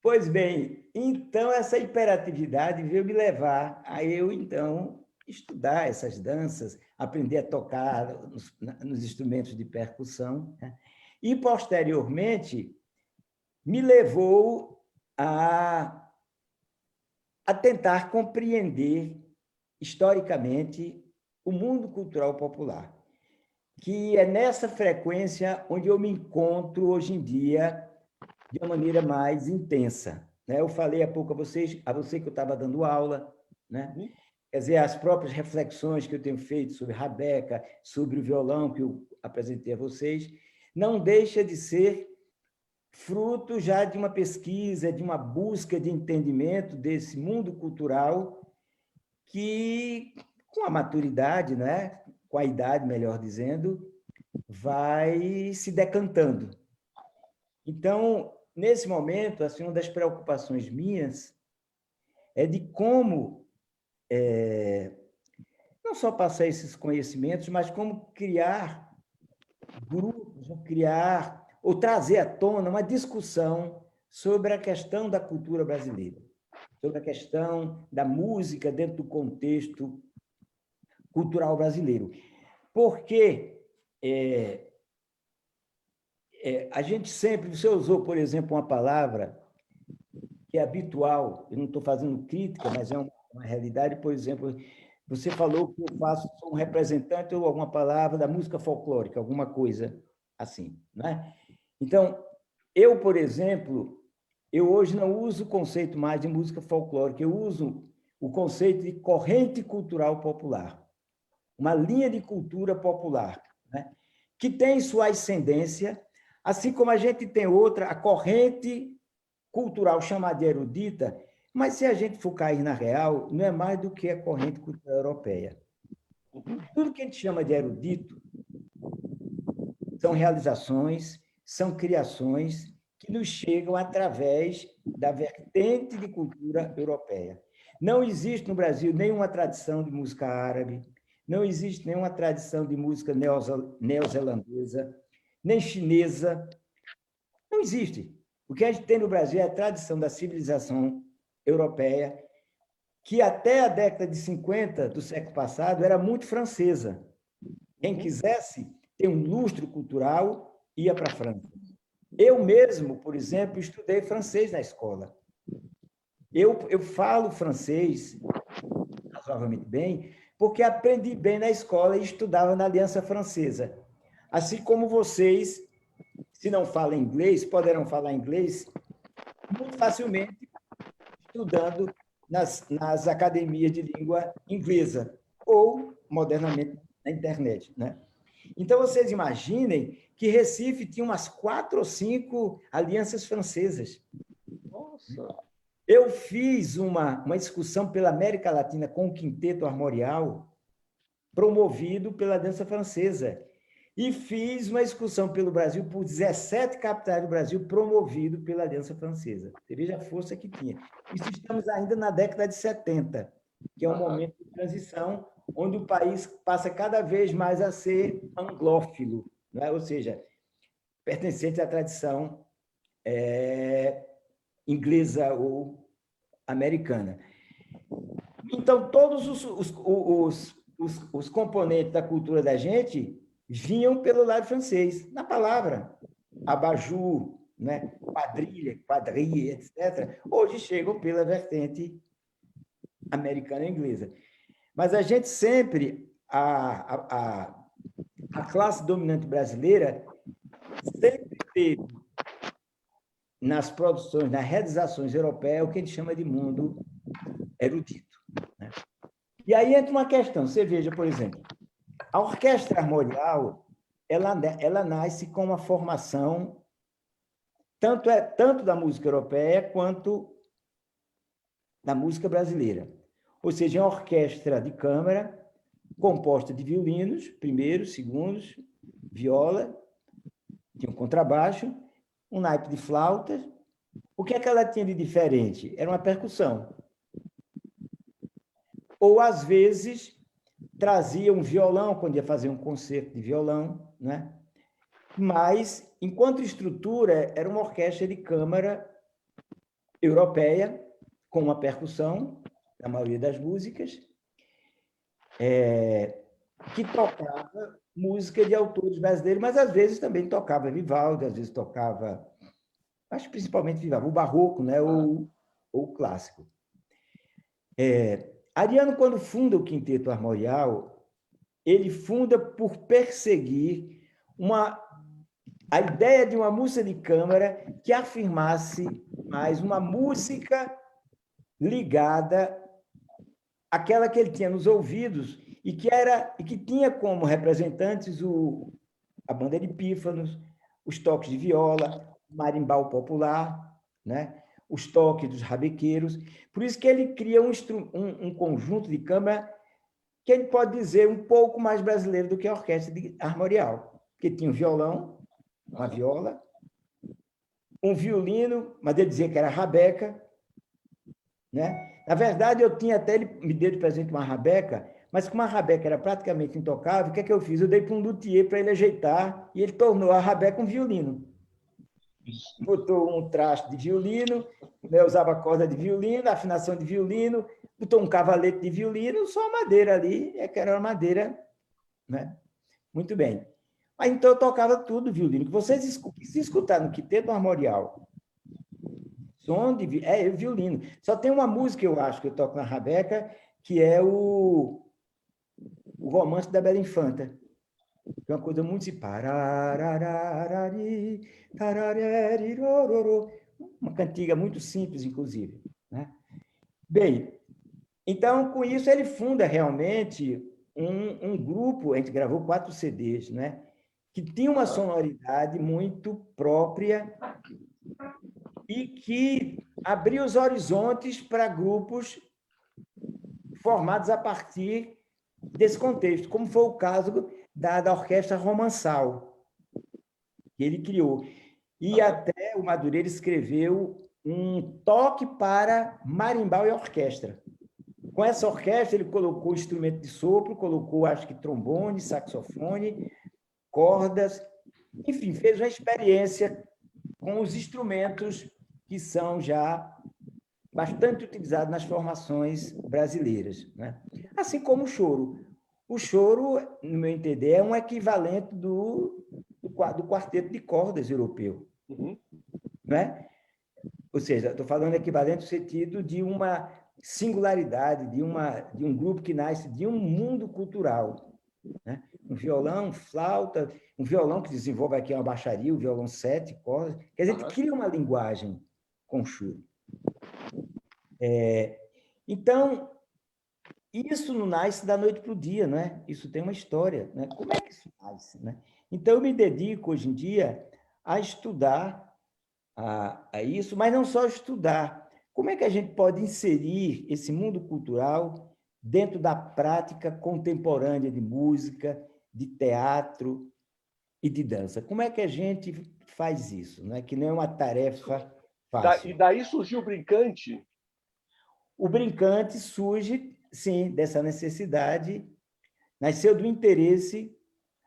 Pois bem, então essa hiperatividade veio me levar a eu, então, estudar essas danças, aprender a tocar nos instrumentos de percussão, né? E, posteriormente, me levou a tentar compreender historicamente o mundo cultural popular, que é nessa frequência onde eu me encontro hoje em dia de uma maneira mais intensa, né? Eu falei há pouco a você que eu estava dando aula, né? Quer dizer, as próprias reflexões que eu tenho feito sobre Rabeca, sobre o violão que eu apresentei a vocês, não deixa de ser fruto já de uma pesquisa, de uma busca de entendimento desse mundo cultural que, com a maturidade, né? Com a idade, melhor dizendo, vai se decantando. Então, nesse momento, assim, uma das preocupações minhas é de como não só passar esses conhecimentos, mas como criar grupos, criar ou trazer à tona uma discussão sobre a questão da cultura brasileira, sobre a questão da música dentro do contexto cultural brasileiro. Porque a gente sempre, você usou, por exemplo, uma palavra que é habitual, eu não estou fazendo crítica, mas é uma realidade, por exemplo, você falou que eu sou um representante ou alguma palavra da música folclórica, alguma coisa assim, né? Então, eu, por exemplo, eu hoje não uso o conceito mais de música folclórica, eu uso o conceito de corrente cultural popular, uma linha de cultura popular, né? Que tem sua ascendência, assim como a gente tem outra, a corrente cultural chamada de erudita, mas se a gente for cair na real, não é mais do que a corrente cultural europeia. Tudo que a gente chama de erudito são realizações, são criações que nos chegam através da vertente de cultura europeia. Não existe no Brasil nenhuma tradição de música árabe, não existe nenhuma tradição de música neozelandesa, nem chinesa. Não existe. O que a gente tem no Brasil é a tradição da civilização europeia, que até a década de 50 do século passado era muito francesa. Quem quisesse ter um lustro cultural ia para a França. Eu mesmo, por exemplo, estudei francês na escola. Eu falo francês razoavelmente bem, porque aprendi bem na escola e estudava na Aliança Francesa. Assim como vocês, se não falam inglês, poderão falar inglês muito facilmente estudando nas academias de língua inglesa ou, modernamente, na internet, né? Então, vocês imaginem que Recife tinha umas 4 ou 5 alianças francesas. Nossa! Eu fiz uma excursão pela América Latina com o Quinteto Armorial, promovido pela dança francesa. E fiz uma excursão pelo Brasil, por 17 capitais do Brasil, promovido pela Aliança Francesa. Você veja a força que tinha. Isso estamos ainda na década de 70, que é um momento de transição, onde o país passa cada vez mais a ser anglófilo, né? Ou seja, pertencente à tradição inglesa ou americana. Então, todos os componentes da cultura da gente vinham pelo lado francês, na palavra. Abajur, né? Quadrilha, etc., hoje chegam pela vertente americana e inglesa. Mas a gente sempre, a classe dominante brasileira, sempre teve nas produções, nas realizações europeias, o que a gente chama de mundo erudito, né? E aí entra uma questão, você veja, por exemplo, a orquestra armorial, ela nasce com uma formação tanto da música europeia quanto da música brasileira. Ou seja, é uma orquestra de câmara composta de violinos, primeiros, segundos, viola, tinha um contrabaixo, um naipe de flautas. O que é que ela tinha de diferente? Era uma percussão. Ou, às vezes, trazia um violão, quando ia fazer um concerto de violão, né? Mas, enquanto estrutura, era uma orquestra de câmara europeia, com uma percussão, na maioria das músicas, que tocava música de autores brasileiros, mas, às vezes, também tocava Vivaldi, às vezes tocava, acho principalmente Vivaldi, o barroco, né? ou o clássico. Ariano, quando funda o Quinteto Armorial, ele funda por perseguir uma a ideia de uma música de câmara que afirmasse mais uma música ligada àquela que ele tinha nos ouvidos e que tinha como representantes a banda de pífanos, os toques de viola, o marimbau popular, né? Os toques dos rabequeiros. Por isso que ele cria um conjunto de câmara que ele pode dizer um pouco mais brasileiro do que a orquestra armorial, que tinha um violão, uma viola, um violino, mas ele dizia que era rabeca, né? Na verdade, ele me deu de presente uma rabeca, mas como a rabeca era praticamente intocável, o que é que eu fiz? Eu dei para um luthier para ele ajeitar, e ele tornou a rabeca um violino. Botou um traste de violino, né, usava corda de violino, afinação de violino, botou um cavalete de violino, só a madeira ali, que era uma madeira, né? Muito bem. Mas então eu tocava tudo violino. Se escutar no quinteto armorial, som de violino. Só tem uma música, eu acho, que eu toco na rabeca, que é o Romance da Bela Infanta. É uma coisa muito assim, uma cantiga muito simples, inclusive, né? Bem, então, com isso, ele funda realmente um grupo, a gente gravou 4 CDs, né? Que tinha uma sonoridade muito própria e que abria os horizontes para grupos formados a partir desse contexto, como foi o caso da Orquestra Romançal, que ele criou. E até o Madureira escreveu um toque para marimbau e orquestra. Com essa orquestra, ele colocou instrumento de sopro, colocou, acho que, trombone, saxofone, cordas, enfim, fez uma experiência com os instrumentos que são já bastante utilizados nas formações brasileiras, né? Assim como o choro. O choro, no meu entender, é um equivalente do quarteto de cordas europeu. Né? Ou seja, estou falando equivalente no sentido de uma singularidade, de um grupo que nasce de um mundo cultural. Né? Um violão, flauta, um violão que desenvolve aqui uma baixaria, o violão 7 cordas. Quer dizer, cria uma linguagem com choro. Então, isso não nasce da noite para o dia, não é? Isso tem uma história, né? Como é que isso nasce, né? Então, eu me dedico, hoje em dia, a estudar a isso, mas não só estudar. Como é que a gente pode inserir esse mundo cultural dentro da prática contemporânea de música, de teatro e de dança? Como é que a gente faz isso, né? Que não é uma tarefa fácil. E daí surgiu o Brincante? O Brincante surge, sim, dessa necessidade, nasceu do interesse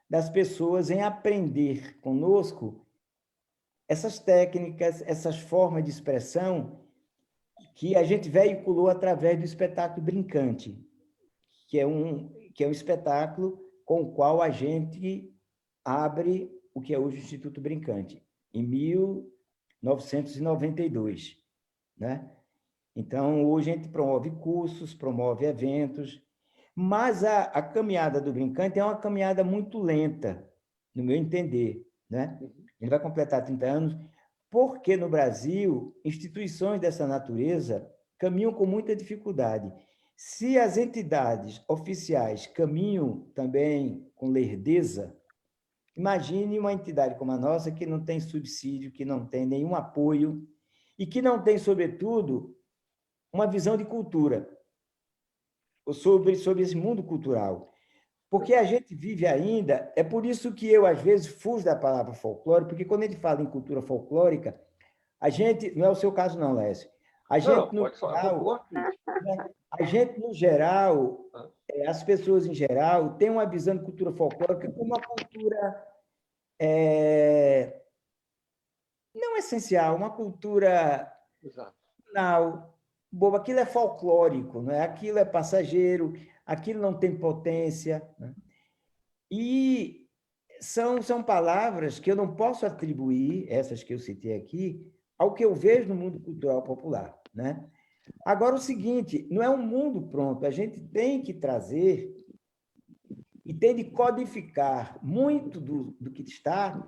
das pessoas em aprender conosco essas técnicas, essas formas de expressão que a gente veiculou através do espetáculo Brincante, que é um espetáculo com o qual a gente abre o que é hoje o Instituto Brincante, em 1992, né? Então, hoje a gente promove cursos, promove eventos, mas a caminhada do Brincante é uma caminhada muito lenta, no meu entender, né? Ele vai completar 30 anos, porque no Brasil, instituições dessa natureza caminham com muita dificuldade. Se as entidades oficiais caminham também com lerdeza, imagine uma entidade como a nossa, que não tem subsídio, que não tem nenhum apoio e que não tem, sobretudo, uma visão de cultura sobre esse mundo cultural. Porque a gente vive ainda, é por isso que eu, às vezes, fujo da palavra folclore, porque quando a gente fala em cultura folclórica, a gente, não é o seu caso não, Lécio, a gente, no geral, as pessoas em geral, têm uma visão de cultura folclórica como uma cultura não essencial, uma cultura banal, boba. Aquilo é folclórico, não é? Aquilo é passageiro, aquilo não tem potência, né? E são palavras que eu não posso atribuir, essas que eu citei aqui, ao que eu vejo no mundo cultural popular, né? Agora, o seguinte, não é um mundo pronto, a gente tem que trazer e tem de codificar muito do que está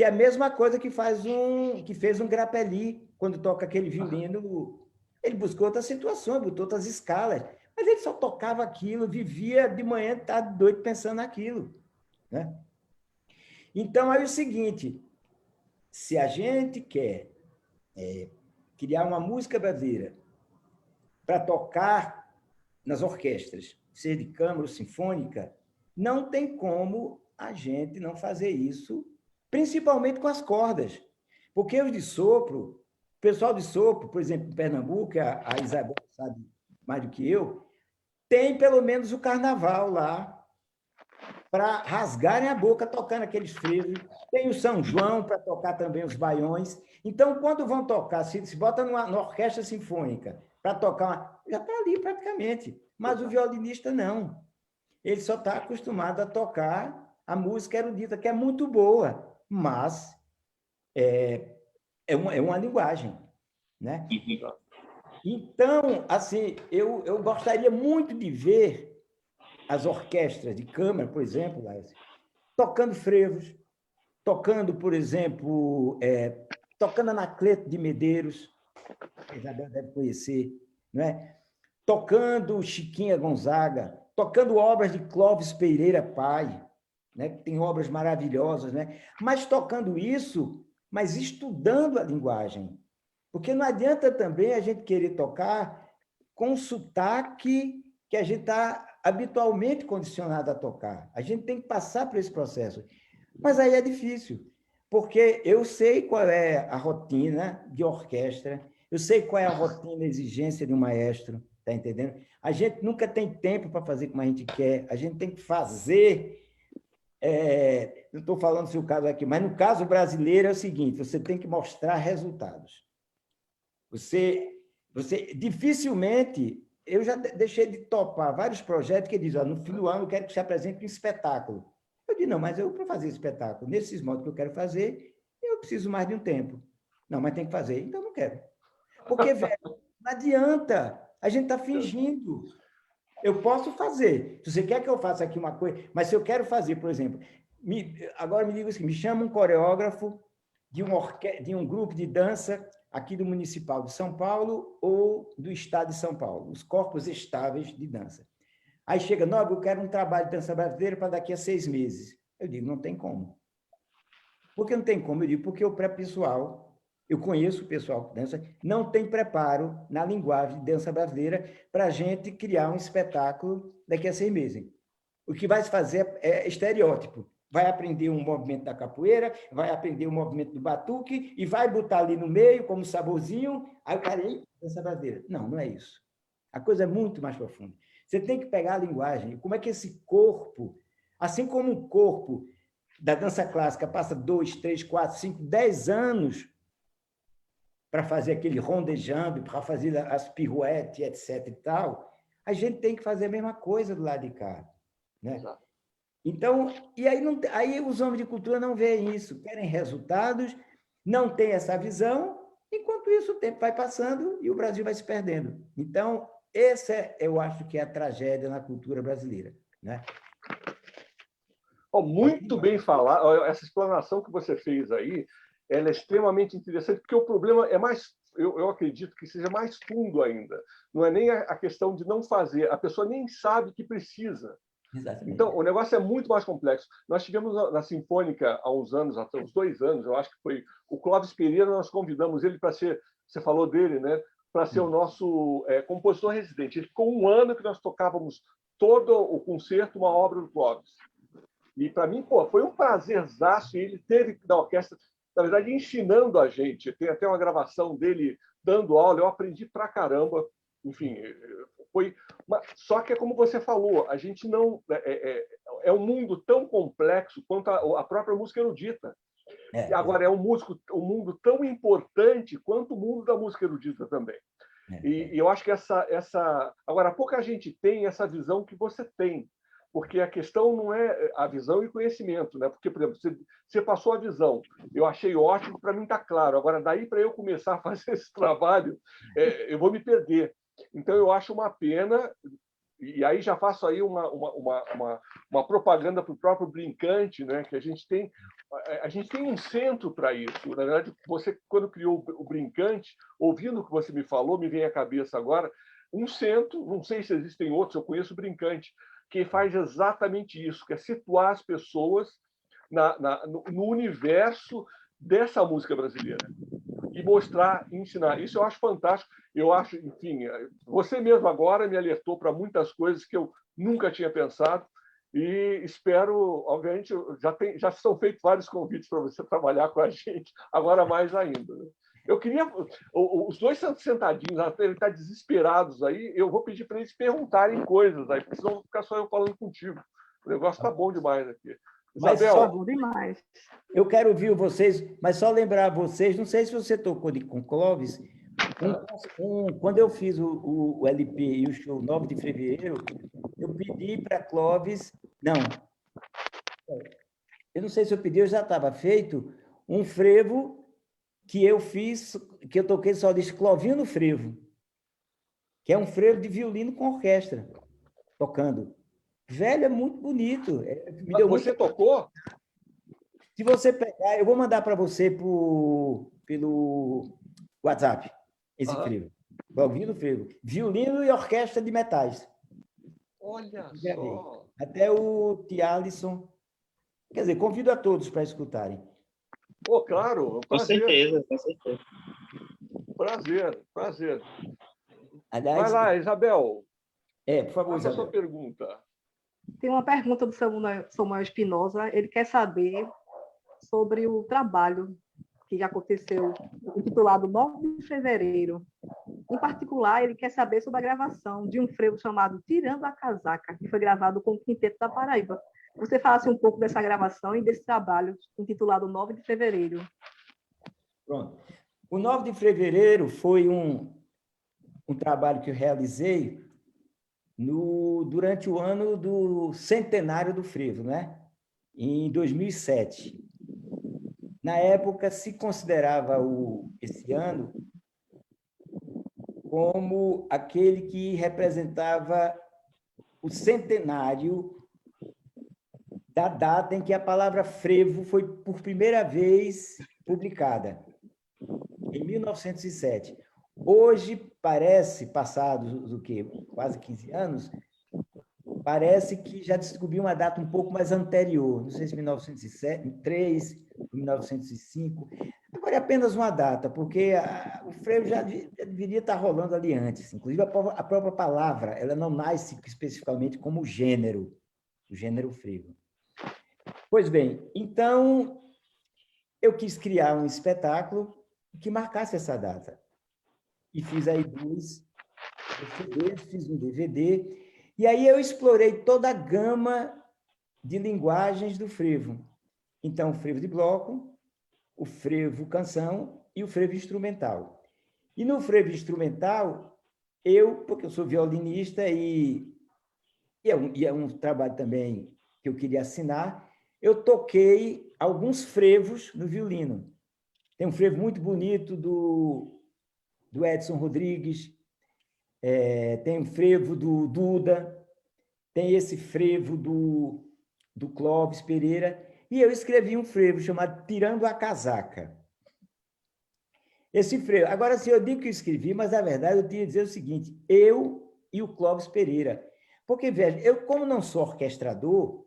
que é a mesma coisa que fez um Grappelli, quando toca aquele violino. Ele buscou outras situações, botou outras escalas, mas ele só tocava aquilo, vivia de manhã, tá doido pensando naquilo, né? Então, aí é o seguinte, se a gente quer criar uma música brasileira para tocar nas orquestras, seja de câmara ou sinfônica, não tem como a gente não fazer isso, principalmente com as cordas. Porque os de sopro, o pessoal de sopro, por exemplo, em Pernambuco, a Isabel sabe mais do que eu, tem pelo menos o carnaval lá, para rasgarem a boca tocando aqueles frevos. Tem o São João para tocar também os baiões. Então, quando vão tocar, se bota numa orquestra sinfônica para tocar, já está ali praticamente. Mas o violinista não. Ele só está acostumado a tocar a música erudita, que é muito boa, mas é uma linguagem, né? Então, assim, eu gostaria muito de ver as orquestras de câmara, por exemplo, tocando frevos, tocando, por exemplo, tocando Anacleto de Medeiros, que a Isabel deve conhecer, não é? Tocando Chiquinha Gonzaga, tocando obras de Clóvis Pereira Pai, né? Que tem obras maravilhosas, né? Mas tocando isso, mas estudando a linguagem. Porque não adianta também a gente querer tocar com sotaque que a gente está habitualmente condicionado a tocar. A gente tem que passar por esse processo. Mas aí é difícil, porque eu sei qual é a rotina de orquestra, eu sei qual é a rotina, a exigência de um maestro, tá entendendo? A gente nunca tem tempo para fazer como a gente quer, a gente tem que fazer. Não estou falando se o caso aqui, mas no caso brasileiro é o seguinte: você tem que mostrar resultados. Você dificilmente. Eu já deixei de topar vários projetos que dizem, no fim do ano eu quero que se apresente um espetáculo. Eu digo, não, mas eu, para fazer espetáculo, nesses modos que eu quero fazer, eu preciso mais de um tempo. Não, mas tem que fazer, então não quero. Porque, velho, não adianta, a gente está fingindo. Eu posso fazer. Se você quer que eu faça aqui uma coisa, mas se eu quero fazer, por exemplo, agora me diga assim, me chama um coreógrafo de um grupo de dança aqui do Municipal de São Paulo ou do Estado de São Paulo, os corpos estáveis de dança. Aí chega, não, eu quero um trabalho de dança brasileira para daqui a 6 meses. Eu digo, não tem como. Por que não tem como? Eu digo, porque o pré-pessoal, eu conheço o pessoal que dança, não tem preparo na linguagem de dança brasileira para a gente criar um espetáculo daqui a 6 meses. O que vai se fazer é estereótipo. Vai aprender um movimento da capoeira, vai aprender o movimento do batuque e vai botar ali no meio como saborzinho, aí o cara, dança brasileira. Não, não é isso. A coisa é muito mais profunda. Você tem que pegar a linguagem, como é que esse corpo, assim como o corpo da dança clássica passa 2, 3, 4, 5, 10 anos para fazer aquele rondejambe, para fazer as pirouettes, etc. e tal, a gente tem que fazer a mesma coisa do lado de cá, né? Exato. Então, e aí os homens de cultura não veem isso, querem resultados, não têm essa visão, enquanto isso o tempo vai passando e o Brasil vai se perdendo. Então, eu acho que é a tragédia na cultura brasileira, né? Muito bem falado. Essa explanação que você fez aí, ela é extremamente interessante, porque o problema é mais, eu acredito que seja mais fundo ainda. Não é nem a questão de não fazer, a pessoa nem sabe que precisa. Exatamente. Então, o negócio é muito mais complexo. Nós tivemos na Sinfônica há uns anos, até uns 2 anos, eu acho que foi o Clóvis Pereira, nós convidamos ele para ser, você falou dele, né? Para ser o nosso compositor residente. Ele ficou 1 ano que nós tocávamos todo o concerto, uma obra do Clóvis. E para mim, foi um prazerzaço, e ele teve na orquestra, na verdade, ensinando a gente. Tem até uma gravação dele dando aula, eu aprendi pra caramba. Enfim, só que é como você falou, a gente não é um mundo tão complexo quanto a própria música erudita. E agora é um mundo tão importante quanto o mundo da música erudita também. E eu acho que agora pouca gente tem essa visão que você tem, porque a questão não é a visão e o conhecimento, né? Porque, por exemplo, você passou a visão, eu achei ótimo, para mim está claro. Agora, daí para eu começar a fazer esse trabalho, eu vou me perder. Então, eu acho uma pena, e aí já faço aí uma propaganda para o próprio Brincante, né? Que a gente tem a gente tem um centro para isso. Na verdade, você, quando criou o Brincante, ouvindo o que você me falou, me vem à cabeça agora, um centro, não sei se existem outros, eu conheço o Brincante, que faz exatamente isso, que é situar as pessoas no universo dessa música brasileira e mostrar, ensinar. Isso eu acho fantástico. Eu acho, enfim, você mesmo agora me alertou para muitas coisas que eu nunca tinha pensado e espero, obviamente, já são feitos vários convites para você trabalhar com a gente, agora mais ainda. Eu queria... Os dois sentadinhos, eles estão desesperados aí, eu vou pedir para eles perguntarem coisas aí, porque senão vou ficar só eu falando contigo. O negócio está bom demais aqui. Mas Isabel, só, Bom demais. eu quero ouvir vocês, mas só lembrar vocês, não sei se você tocou com Clóvis, quando eu fiz o LP e o show 9 de fevereiro, eu pedi para Clóvis, não, eu não sei se eu pedi, eu já estava feito, um frevo que eu fiz, que eu toquei só de Clovinho no Frevo, que é um frevo de violino com orquestra, tocando. Velho, é muito bonito. Me deu você muito... tocou? Se você pegar, eu vou mandar para você pelo WhatsApp, esse frevo. Clovinho no Frevo. Violino e orquestra de metais. Olha só. Até o Tialisson. Quer dizer, convido a todos para escutarem. Oh, claro, um Com prazer. certeza, com certeza. Prazer. Aliás, Vai lá, Isabel. por favor, Faça a Isabel. sua pergunta. Tem uma pergunta do Samuel Espinosa. Ele quer saber sobre o trabalho que aconteceu, intitulado 9 de fevereiro. Em particular, ele quer saber sobre a gravação de um frevo chamado Tirando a Casaca, que foi gravado com o Quinteto da Paraíba. Você falasse um pouco dessa gravação e desse trabalho intitulado 9 de fevereiro. Pronto. O 9 de fevereiro foi um trabalho que eu realizei durante o ano do centenário do frevo, né? Em 2007. Na época, se considerava esse ano como aquele que representava o centenário da data em que a palavra frevo foi por primeira vez publicada, em 1907. Hoje, parece, passados o quê? Quase 15 anos, parece que já descobriu uma data um pouco mais anterior, não sei se 1903, 1905. Agora é apenas uma data, porque o frevo já deveria estar rolando ali antes. Inclusive, a própria palavra ela não nasce especificamente como gênero, o gênero frevo. Pois bem, então, eu quis criar um espetáculo que marcasse essa data. E fiz aí 2 CDs, fiz um DVD, e aí eu explorei toda a gama de linguagens do frevo. Então, o frevo de bloco, o frevo canção e o frevo instrumental. E no frevo instrumental, porque eu sou violinista e é um trabalho também que eu queria assinar, eu toquei alguns frevos no violino. Tem um frevo muito bonito do Edson Rodrigues, tem um frevo do Duda, tem esse frevo do Clóvis Pereira, e eu escrevi um frevo chamado Tirando a Casaca. Esse frevo... Agora, se eu digo que eu escrevi, mas, na verdade, eu tinha que dizer o seguinte, eu e o Clóvis Pereira. Porque, veja, eu, como não sou orquestrador,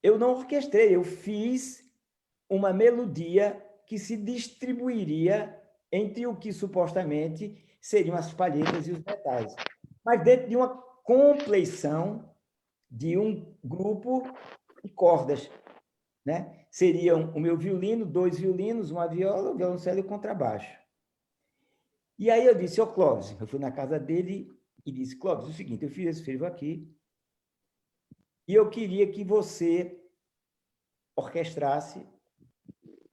eu não orquestrei, eu fiz uma melodia que se distribuiria entre o que, supostamente, seriam as palhetas e os metais, mas dentro de uma compleição de um grupo de cordas, né? Seriam o meu violino, 2 violinos, uma viola, o violoncelo e o contrabaixo. E aí eu disse, Clóvis, eu fui na casa dele e disse, Clóvis, é o seguinte, eu fiz esse frevo aqui e eu queria que você orquestrasse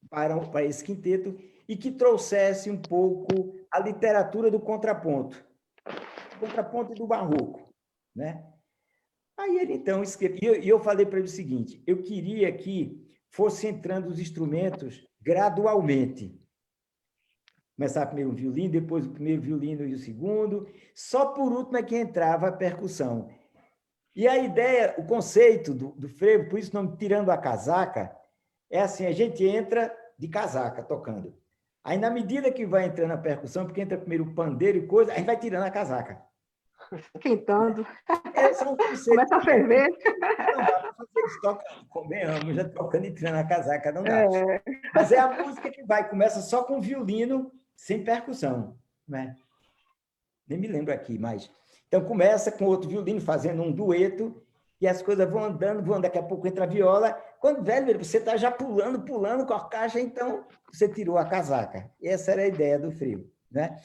para esse quinteto e que trouxesse um pouco a literatura do contraponto e do barroco, né? Aí ele, então, escreveu, e eu falei para ele o seguinte, eu queria que fosse entrando os instrumentos gradualmente. Começar primeiro o violino, depois o primeiro violino e o segundo, só por último é que entrava a percussão. E a ideia, o conceito do frevo, por isso não tirando a casaca, é assim, a gente entra de casaca tocando. Aí, na medida que vai entrando a percussão, porque entra primeiro o pandeiro e coisa, a gente vai tirando a casaca. Quentando. São conceitos Começa a ferver. não dá para fazer isso tocando, convenhamos, já tocando e tirando a casaca, não dá. É, Mas é a música que vai, começa só com violino, sem percussão, né? Nem me lembro aqui, mas... Então, começa com outro violino, fazendo um dueto, e as coisas vão andando, daqui a pouco entra a viola. Quando, velho, você está já pulando com a caixa, então você tirou a casaca. Essa era a ideia do frevo, né?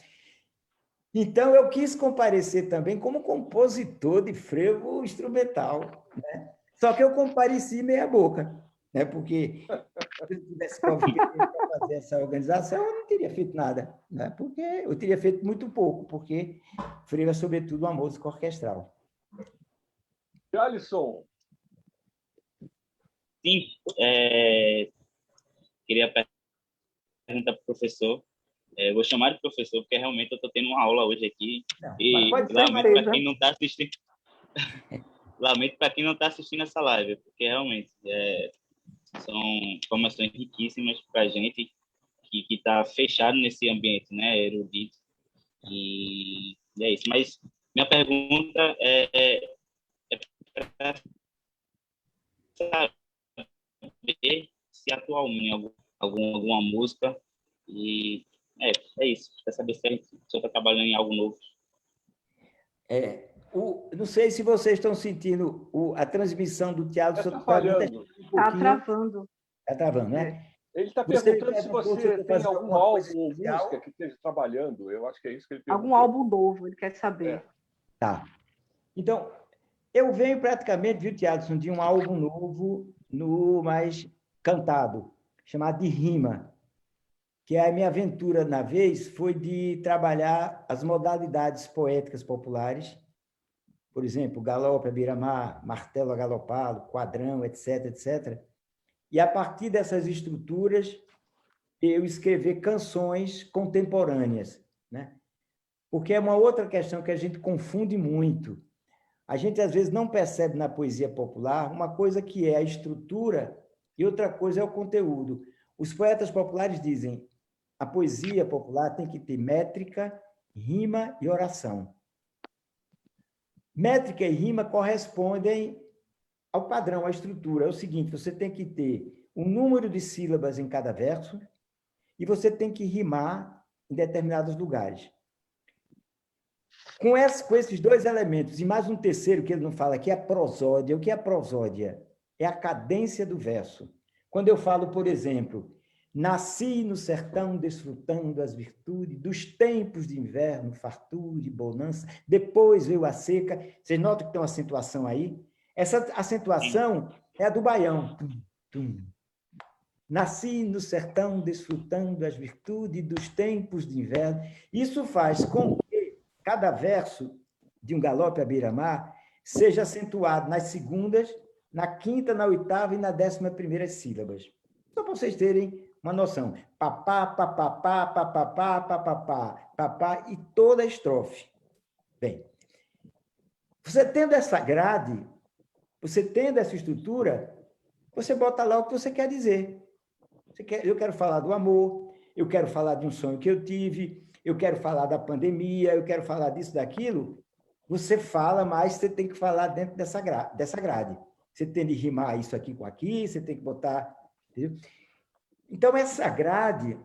Então, eu quis comparecer também como compositor de frevo instrumental, né? Só que eu compareci meia boca, né? Porque se eu tivesse convidado para fazer essa organização, eu não teria feito nada, né? Porque eu teria feito muito pouco, porque frevo é, sobretudo, uma música orquestral. Alisson. Sim, queria perguntar para o professor. Vou chamar de professor, porque realmente eu estou tendo uma aula hoje aqui. Não, E lamento para quem não está assistindo. Lamento para quem não está assistindo essa live, porque realmente são informações riquíssimas para a gente que está fechado nesse ambiente, né, erudito. E é isso. Mas minha pergunta é para saber se atuou em alguma música. E é isso. Para saber se a gente está trabalhando em algo novo. Não sei se vocês estão sentindo a transmissão do Thiago. Está falhando. Está travando. Está travando, né? Ele está perguntando se você tem algum álbum ou música que esteja trabalhando. Eu acho que é isso que ele perguntou. Algum álbum novo, ele quer saber. Tá. Então, eu venho praticamente, viu, Thiago, de um álbum novo, mais cantado, chamado de Rima, que a minha aventura, na vez, foi de trabalhar as modalidades poéticas populares, por exemplo, galope, beira-mar, martelo agalopado, quadrão, etc., etc., e, a partir dessas estruturas, eu escrever canções contemporâneas, né? Porque é uma outra questão que a gente confunde muito. A gente, às vezes, não percebe na poesia popular uma coisa que é a estrutura e outra coisa é o conteúdo. Os poetas populares dizem a poesia popular tem que ter métrica, rima e oração. Métrica e rima correspondem ao padrão, à estrutura. É o seguinte, você tem que ter um número de sílabas em cada verso e você tem que rimar em determinados lugares. Com esses dois elementos, e mais um terceiro que ele não fala aqui, é a prosódia. O que é a prosódia? É a cadência do verso. Quando eu falo, por exemplo, nasci no sertão desfrutando as virtudes dos tempos de inverno, fartura e bonança, depois veio a seca. Vocês notam que tem uma acentuação aí? Essa acentuação é a do baião. Tum, tum. Nasci no sertão desfrutando as virtudes dos tempos de inverno. Isso faz com que cada verso de um galope à beira-mar seja acentuado nas segundas, na quinta, na oitava e na 11ª sílabas. Só para vocês terem uma noção. Papá, papapá, papapá, papapá, papá, e toda a estrofe. Bem, você tendo essa grade, você tendo essa estrutura, você bota lá o que você quer dizer. Eu quero falar do amor, eu quero falar de um sonho que eu tive, eu quero falar da pandemia, eu quero falar disso, daquilo. Você fala, mas você tem que falar dentro dessa grade. Você tem de rimar isso aqui com aqui, você tem que botar... Entendeu? Então, essa grade,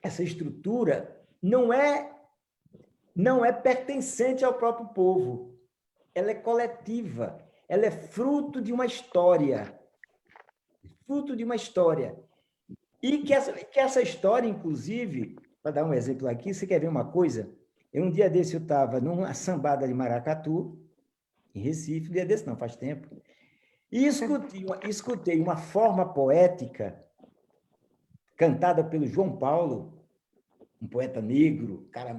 essa estrutura, não é pertencente ao próprio povo. Ela é coletiva. Ela é fruto de uma história. Fruto de uma história. E que essa história, inclusive, para dar um exemplo aqui, você quer ver uma coisa? Um dia desse eu estava numa sambada de Maracatu, em Recife, um dia desse não, faz tempo, e escutei uma forma poética cantada pelo João Paulo, um poeta negro, cara,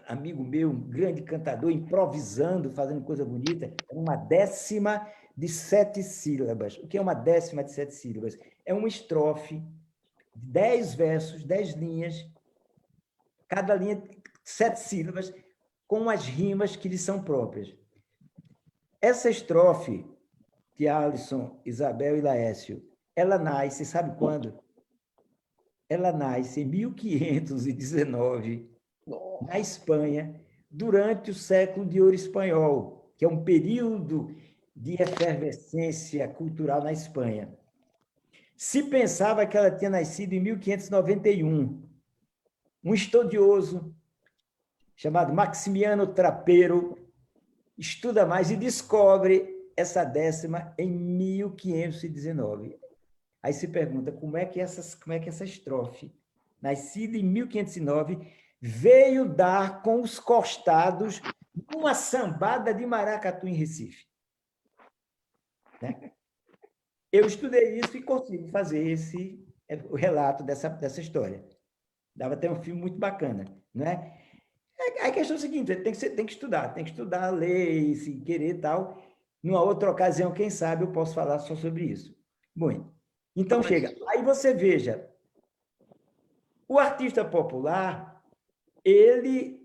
amigo meu, um grande cantador, improvisando, fazendo coisa bonita, uma 10ª de 7 sílabas. O que é uma 10ª de 7 sílabas? É uma estrofe, 10 versos, 10 linhas, cada linha 7 sílabas, com as rimas que lhes são próprias. Essa estrofe de Alisson, Isabel e Laércio ela nasce, sabe quando? Ela nasce em 1519, na Espanha, durante o século de ouro espanhol, que é um período de efervescência cultural na Espanha. Se pensava que ela tinha nascido em 1591. Um estudioso chamado Maximiano Trapero estuda mais e descobre essa décima em 1519. Aí se pergunta como é que essa estrofe, nascida em 1509, veio dar com os costados numa sambada de maracatu em Recife. Né? Eu estudei isso e consigo fazer o relato dessa história. Dava até um filme muito bacana, não é? A questão é a seguinte, tem que estudar, ler, se querer e tal. Numa outra ocasião, quem sabe, eu posso falar só sobre isso. Bom, então chega. Aí você veja, o artista popular, ele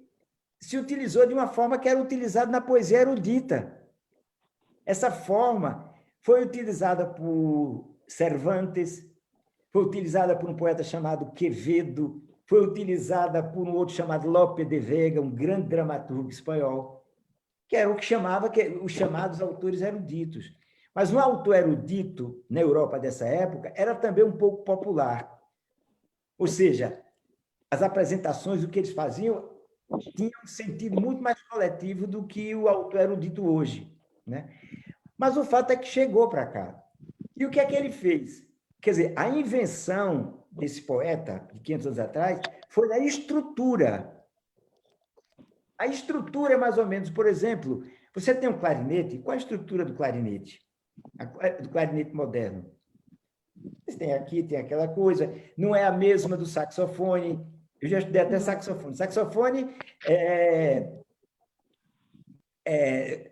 se utilizou de uma forma que era utilizada na poesia erudita. Essa forma foi utilizada por Cervantes, foi utilizada por um poeta chamado Quevedo, foi utilizada por um outro chamado Lope de Vega, um grande dramaturgo espanhol, que era o que chamava os chamados autores eruditos. Mas um autor erudito, na Europa dessa época, era também um pouco popular. Ou seja, as apresentações, o que eles faziam, tinham um sentido muito mais coletivo do que o autor erudito hoje. Né? Mas o fato é que chegou para cá. E o que é que ele fez? Quer dizer, a invenção desse poeta, de 500 anos atrás, foi na estrutura. A estrutura é mais ou menos, por exemplo, você tem um clarinete, qual a estrutura do clarinete? Do clarinete moderno? Você tem aqui, tem aquela coisa, não é a mesma do saxofone. Eu já estudei até saxofone. Saxofone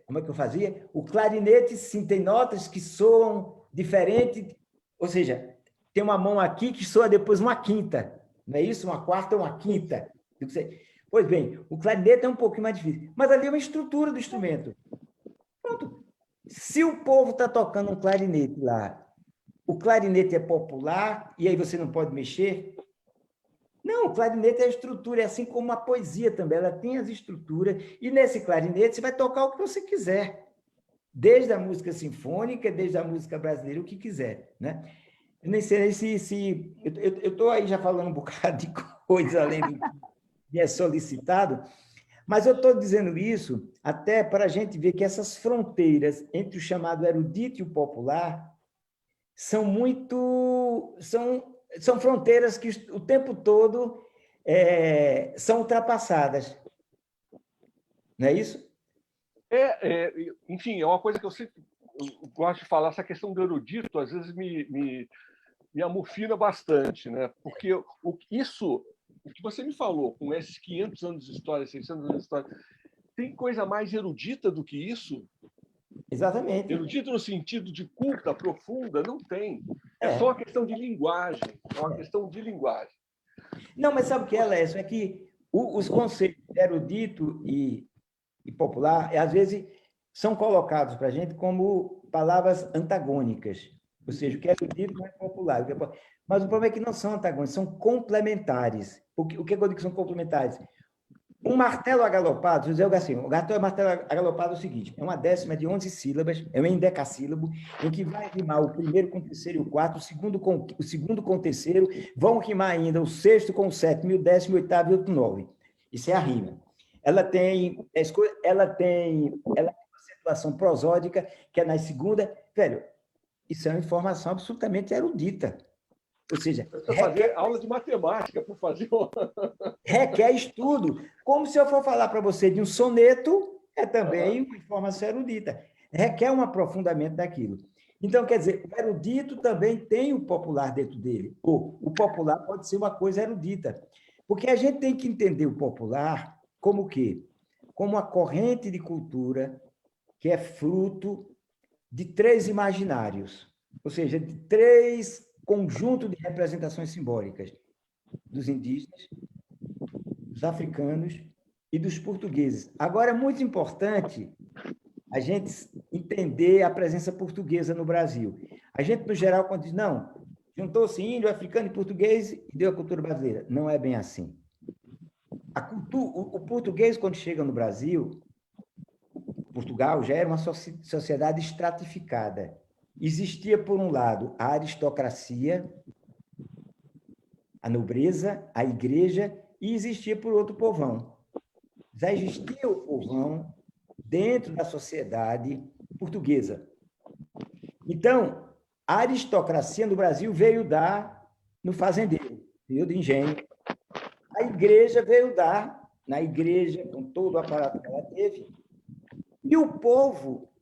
como é que eu fazia? O clarinete, sim, tem notas que soam diferente, ou seja, tem uma mão aqui que soa depois uma quinta, não é isso? Uma quarta ou uma quinta. Pois bem, o clarinete é um pouquinho mais difícil, mas ali é uma estrutura do instrumento. Pronto. Se o povo está tocando um clarinete lá, o clarinete é popular e aí você não pode mexer? Não, o clarinete é a estrutura, é assim como a poesia também, ela tem as estruturas, e nesse clarinete você vai tocar o que você quiser, desde a música sinfônica, desde a música brasileira, o que quiser, né? Eu nem sei se eu estou aí já falando um bocado de coisa além do que é solicitado, mas eu estou dizendo isso até para a gente ver que essas fronteiras entre o chamado erudito e o popular são fronteiras que o tempo todo são ultrapassadas. Não é isso? Enfim, é uma coisa que eu sempre gosto de falar, essa questão do erudito, às vezes me amofina bastante, né? Porque o que você me falou, com esses 500 anos de história, 600 anos de história, tem coisa mais erudita do que isso? Exatamente. Erudito no sentido de culta, profunda, não tem. É só uma questão de linguagem. É uma questão de linguagem. Não, mas sabe o que é, Lécio? É que os conceitos erudito e popular, às vezes, são colocados para a gente como palavras antagônicas. Ou seja, o que é erudito não é popular. Mas o problema é que não são antagônicos, são complementares. O que eu digo que são complementares? Um martelo agalopado, José assim, o martelo agalopado é o seguinte, é uma décima de 11 sílabas, é um endecassílabo, em que vai rimar o primeiro com o terceiro e o quarto, o segundo com o terceiro, vão rimar ainda o sexto com o sétimo, e o décimo, o oitavo e o nove. Isso é a rima. Ela tem uma acentuação prosódica, que é na segunda. Velho, isso é uma informação absolutamente erudita. Ou seja, fazer aula de matemática para fazer requer estudo. Como se eu for falar para você de um soneto, é também uma informação erudita. Requer um aprofundamento daquilo. Então, quer dizer, o erudito também tem o popular dentro dele. Ou o popular pode ser uma coisa erudita. Porque a gente tem que entender o popular como o quê? Como uma corrente de cultura que é fruto de 3 imaginários, ou seja, de 3 conjuntos de representações simbólicas dos indígenas, dos africanos e dos portugueses. Agora, é muito importante a gente entender a presença portuguesa no Brasil. A gente, no geral, quando diz, não, Juntou-se índio, africano e português e deu a cultura brasileira. Não é bem assim. O português, quando chega no Brasil, Portugal já era uma sociedade estratificada. Existia, por um lado, a aristocracia, a nobreza, a igreja, e existia, por outro, o povão. Já existia o povão dentro da sociedade portuguesa. Então, a aristocracia no Brasil veio dar no fazendeiro, veio do engenho. A igreja veio dar na igreja, com todo o aparato que ela teve. E o povo,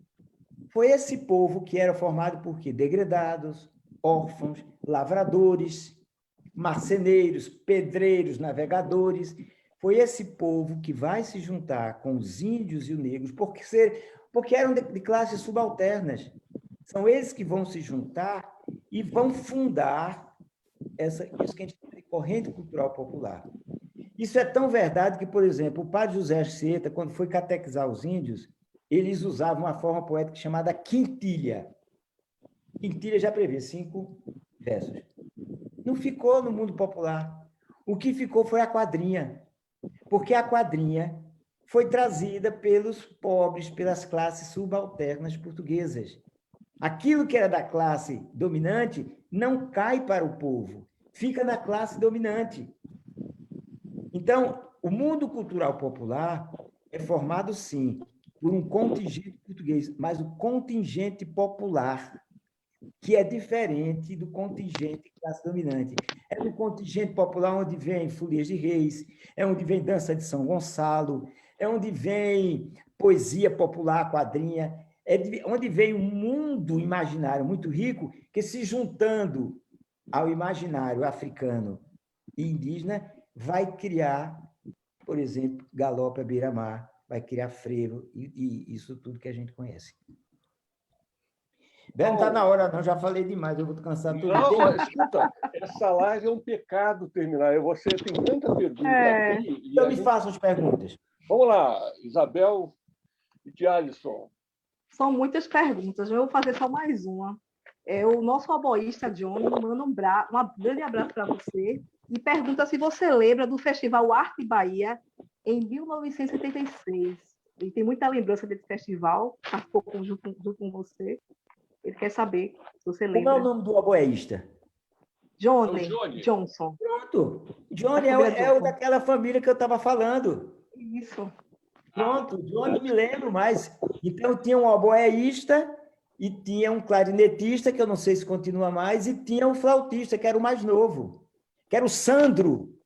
foi esse povo que era formado por quê? Degredados, órfãos, lavradores, marceneiros, pedreiros, navegadores. Foi esse povo que vai se juntar com os índios e os negros, porque eram de classes subalternas. São eles que vão se juntar e vão fundar isso que a gente chama de corrente cultural popular. Isso é tão verdade que, por exemplo, o padre José Arceta, quando foi catequizar os índios, eles usavam uma forma poética chamada quintilha. Quintilha já prevê 5 versos. Não ficou no mundo popular. O que ficou foi a quadrinha, porque a quadrinha foi trazida pelos pobres, pelas classes subalternas portuguesas. Aquilo que era da classe dominante não cai para o povo, fica na classe dominante. Então, o mundo cultural popular é formado, sim, por um contingente português, mas o contingente popular, que é diferente do contingente classe dominante. É do contingente popular onde vem Folias de Reis, é onde vem Dança de São Gonçalo, é onde vem poesia popular, quadrinha, onde vem um mundo imaginário muito rico que, se juntando ao imaginário africano e indígena, vai criar, por exemplo, Galope à Beira-Mar, vai criar frevo e isso tudo que a gente conhece. Bem, não está na hora, não, já falei demais, eu vou cansar tudo. Não, escuta, essa live é um pecado terminar. Você tem tanta pergunta aqui. Então me façam as perguntas. Vamos lá, Isabel e Tialisson. São muitas perguntas, eu vou fazer só mais uma. O nosso oboísta, Johnny, manda um grande abraço para você e pergunta se você lembra do Festival Arte Bahia em 1976. Ele tem muita lembrança desse festival, participou junto com você. Ele quer saber se você lembra. Como é o nome do oboísta? Johnny Johnson. Pronto. Johnny é o daquela família que eu estava falando. Isso. Pronto, Johnny me lembro mais. Então, tinha um oboísta e tinha um clarinetista, que eu não sei se continua mais, e tinha um flautista, que era o mais novo, que era o Sandro.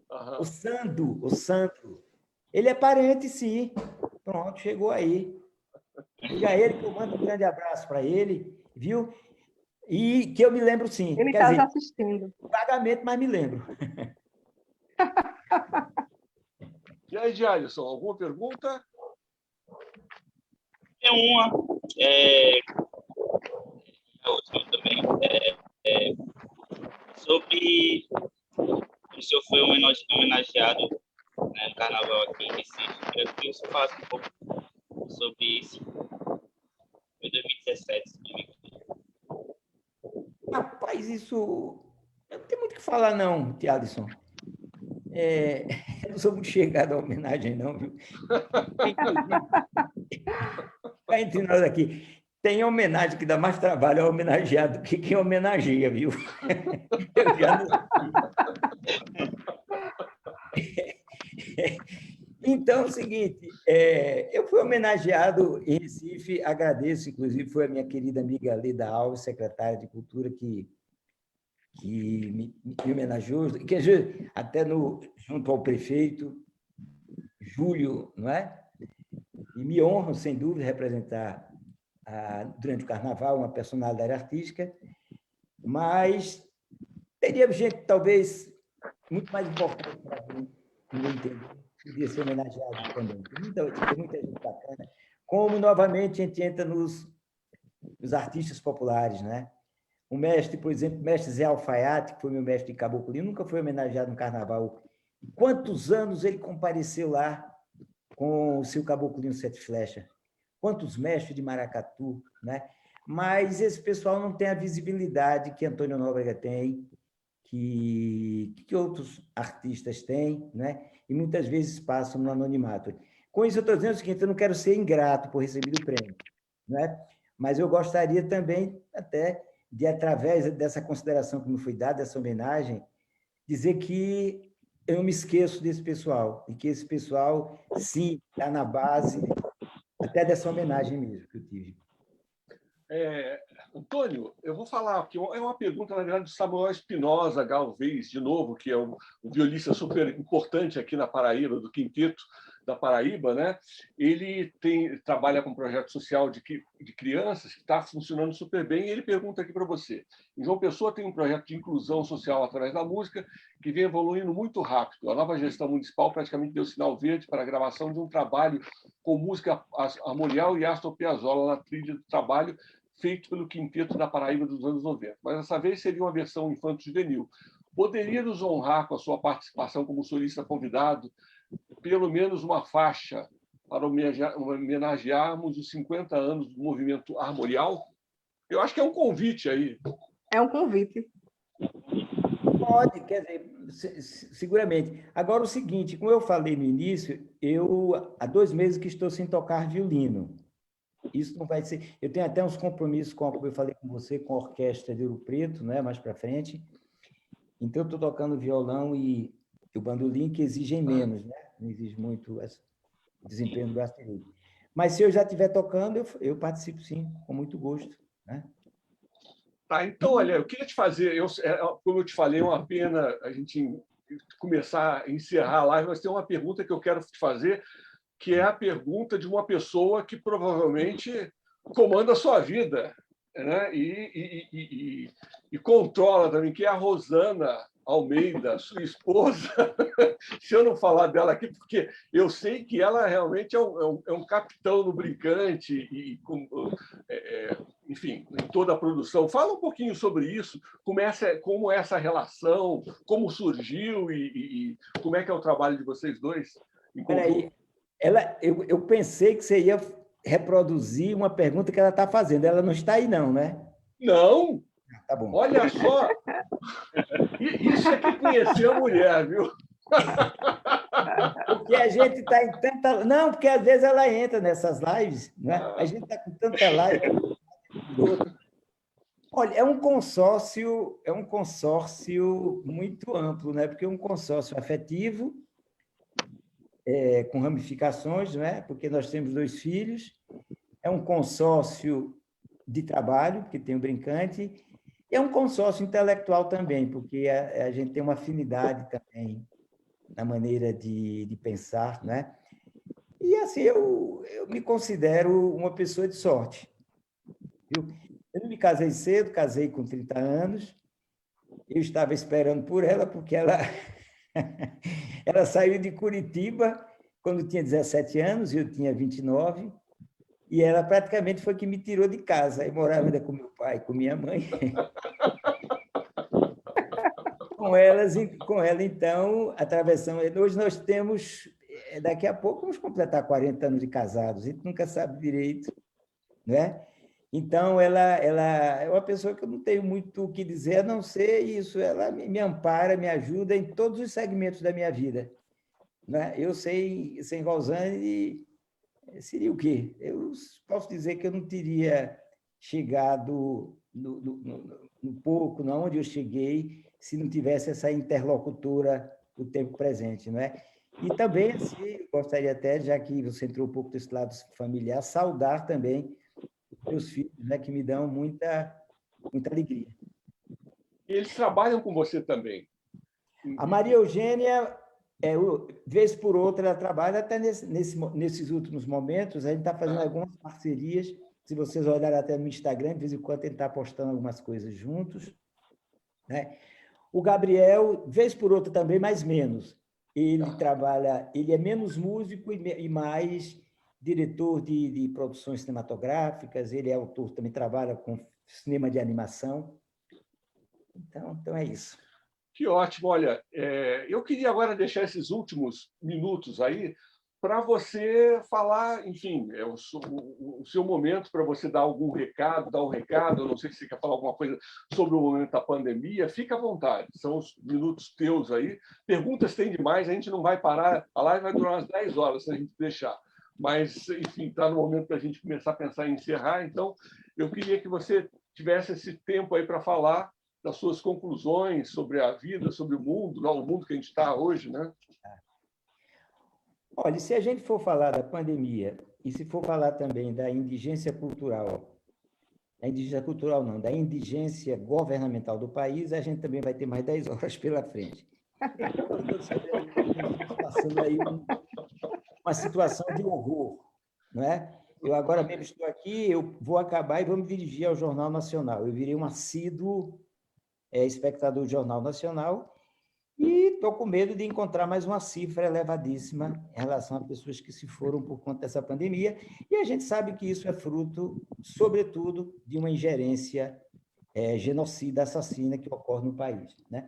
Uhum. O Sandro. Ele é parente, sim. Pronto, chegou aí. Diga a ele que eu mando um grande abraço para ele, viu? E que eu me lembro, sim. Ele está assistindo. Vagamente, mas me lembro. E aí, Alisson, alguma pergunta? Tem uma. A última também. Sobre o senhor foi homenageado, né, no carnaval aqui em Recife. Eu queria que você falasse um pouco sobre isso. Foi 2017, se não me engano. Rapaz, isso... Eu não tenho muito o que falar, não, Tialisson. Eu não sou muito chegado à homenagem, não, viu? Entre nós aqui, tem homenagem que dá mais trabalho ao homenageado do que quem homenageia, viu? Eu já não... Então, é o seguinte, eu fui homenageado em Recife, agradeço, inclusive, foi a minha querida amiga Leda Alves, secretária de Cultura, que me homenageou, que até junto ao prefeito, Júlio, não é? E me honro, sem dúvida, representar, durante o Carnaval, uma personalidade artística, mas teria gente, talvez, muito mais importante para mim, no meu entender, podia ser homenageado também. Tem muita gente bacana. Como, novamente, a gente entra nos artistas populares, né? O mestre, por exemplo, o mestre Zé Alfaiate, que foi meu mestre de caboclinho, nunca foi homenageado no Carnaval. Quantos anos ele compareceu lá com o seu caboclinho Sete Flechas? Quantos mestres de maracatu, né? mas esse pessoal não tem a visibilidade que Antônio Nóbrega tem, que outros artistas têm, né? E muitas vezes passam no anonimato. Com isso, eu estou dizendo o seguinte, eu não quero ser ingrato por receber o prêmio, né? Mas eu gostaria também, até, de, através dessa consideração que me foi dada, dessa homenagem, dizer que eu não me esqueço desse pessoal, e que esse pessoal, sim, está na base até dessa homenagem mesmo que eu tive. Antônio, eu vou falar aqui, é uma pergunta, na verdade, do Samuel Espinosa Galvez, de novo, que é um violista super importante aqui na Paraíba, do Quinteto da Paraíba, né? Ele trabalha com um projeto social de crianças que está funcionando super bem, e ele pergunta aqui para você. Em João Pessoa tem um projeto de inclusão social através da música que vem evoluindo muito rápido. A nova gestão municipal praticamente deu sinal verde para a gravação de um trabalho com música armorial e Astor Piazzolla na trilha do trabalho feito pelo Quinteto da Paraíba dos anos 90. Mas dessa vez seria uma versão infanto-juvenil. Poderia nos honrar com a sua participação como solista convidado, pelo menos uma faixa para homenagearmos os 50 anos do movimento armorial? Eu acho que é um convite aí. É um convite. Pode, quer dizer, seguramente. Agora, o seguinte, como eu falei no início, há 2 meses que estou sem tocar violino. Isso não vai ser... Eu tenho até uns compromissos, como eu falei com você, com a Orquestra de Ouro Preto, né, mais para frente. Então, eu estou tocando violão e o bandolim, que exigem menos, né? Não exige muito o desempenho do braço direito. Mas, se eu já estiver tocando, eu participo, sim, com muito gosto, né? Tá, então, olha, eu queria te fazer, como eu te falei, é uma pena a gente começar a encerrar a live, mas tem uma pergunta que eu quero te fazer, que é a pergunta de uma pessoa que provavelmente comanda a sua vida, né? E controla também, que é a Rosana Almeida, sua esposa. Se eu não falar dela aqui, porque eu sei que ela realmente é um capitão no Brincante, enfim, em toda a produção. Fala um pouquinho sobre isso, como é essa relação, como surgiu e como é que é o trabalho de vocês dois em conjunto. Eu pensei que você ia reproduzir uma pergunta que ela está fazendo. Ela não está aí, não, né? Não! Tá bom. Olha só! Isso é que conhecer a mulher, viu? Porque a gente está em tanta... Não, porque às vezes ela entra nessas lives, né? A gente está com tanta live. Olha, é um consórcio muito amplo, né? Porque é um consórcio afetivo, com ramificações, né? Porque nós temos 2 filhos. É um consórcio de trabalho, porque tem o Brincante, e é um consórcio intelectual também, porque a gente tem uma afinidade também na maneira de pensar, né? E, assim, eu me considero uma pessoa de sorte. Viu? Eu não me casei cedo, casei com 30 anos, eu estava esperando por ela, porque ela saiu de Curitiba quando tinha 17 anos, e eu tinha 29, e ela praticamente foi que me tirou de casa. Eu morava ainda com meu pai, com minha mãe. Com ela, então, atravessamos. Hoje nós temos, daqui a pouco, vamos completar 40 anos de casados, a gente nunca sabe direito, né? Então, ela é uma pessoa que eu não tenho muito o que dizer, a não ser isso. Ela me ampara, me ajuda em todos os segmentos da minha vida, né? Eu sei, sem Rosane, seria o quê? Eu posso dizer que eu não teria chegado no pouco, onde eu cheguei, se não tivesse essa interlocutora o tempo presente, não é? E também, assim, gostaria até, já que você entrou um pouco desse lado familiar, saudar também os meus filhos, né, que me dão muita alegria. Eles trabalham com você também. A Maria Eugênia, vez por outra, ela trabalha, até nesses últimos momentos, a gente está fazendo algumas parcerias. Se vocês olharem até no Instagram, de vez em quando a gente está postando algumas coisas juntos, né? O Gabriel, vez por outra também, mas menos. Ele trabalha, ele é menos músico e mais diretor de produções cinematográficas, ele é autor, também trabalha com cinema de animação. Então é isso. Que ótimo. Olha, eu queria agora deixar esses últimos minutos aí para você falar, enfim, é o seu momento para você dar algum recado, dar um recado. Eu não sei se você quer falar alguma coisa sobre o momento da pandemia, fica à vontade, são os minutos teus aí. Perguntas tem demais, a gente não vai parar, a live vai durar umas 10 horas se a gente deixar. Mas, enfim, está no momento da gente começar a pensar em encerrar, então eu queria que você tivesse esse tempo aí para falar das suas conclusões sobre a vida, sobre o mundo que a gente está hoje, né? Olha, se a gente for falar da pandemia e se for falar também da indigência cultural, não, da indigência governamental do país, a gente também vai ter mais 10 horas pela frente. Nós todos sabemos que estamos passando aí uma situação de horror, não é? Eu agora mesmo estou aqui, eu vou acabar e vou me dirigir ao Jornal Nacional. Eu virei um assíduo espectador do Jornal Nacional e estou com medo de encontrar mais uma cifra elevadíssima em relação a pessoas que se foram por conta dessa pandemia. E a gente sabe que isso é fruto, sobretudo, de uma ingerência genocida, assassina que ocorre no país, né?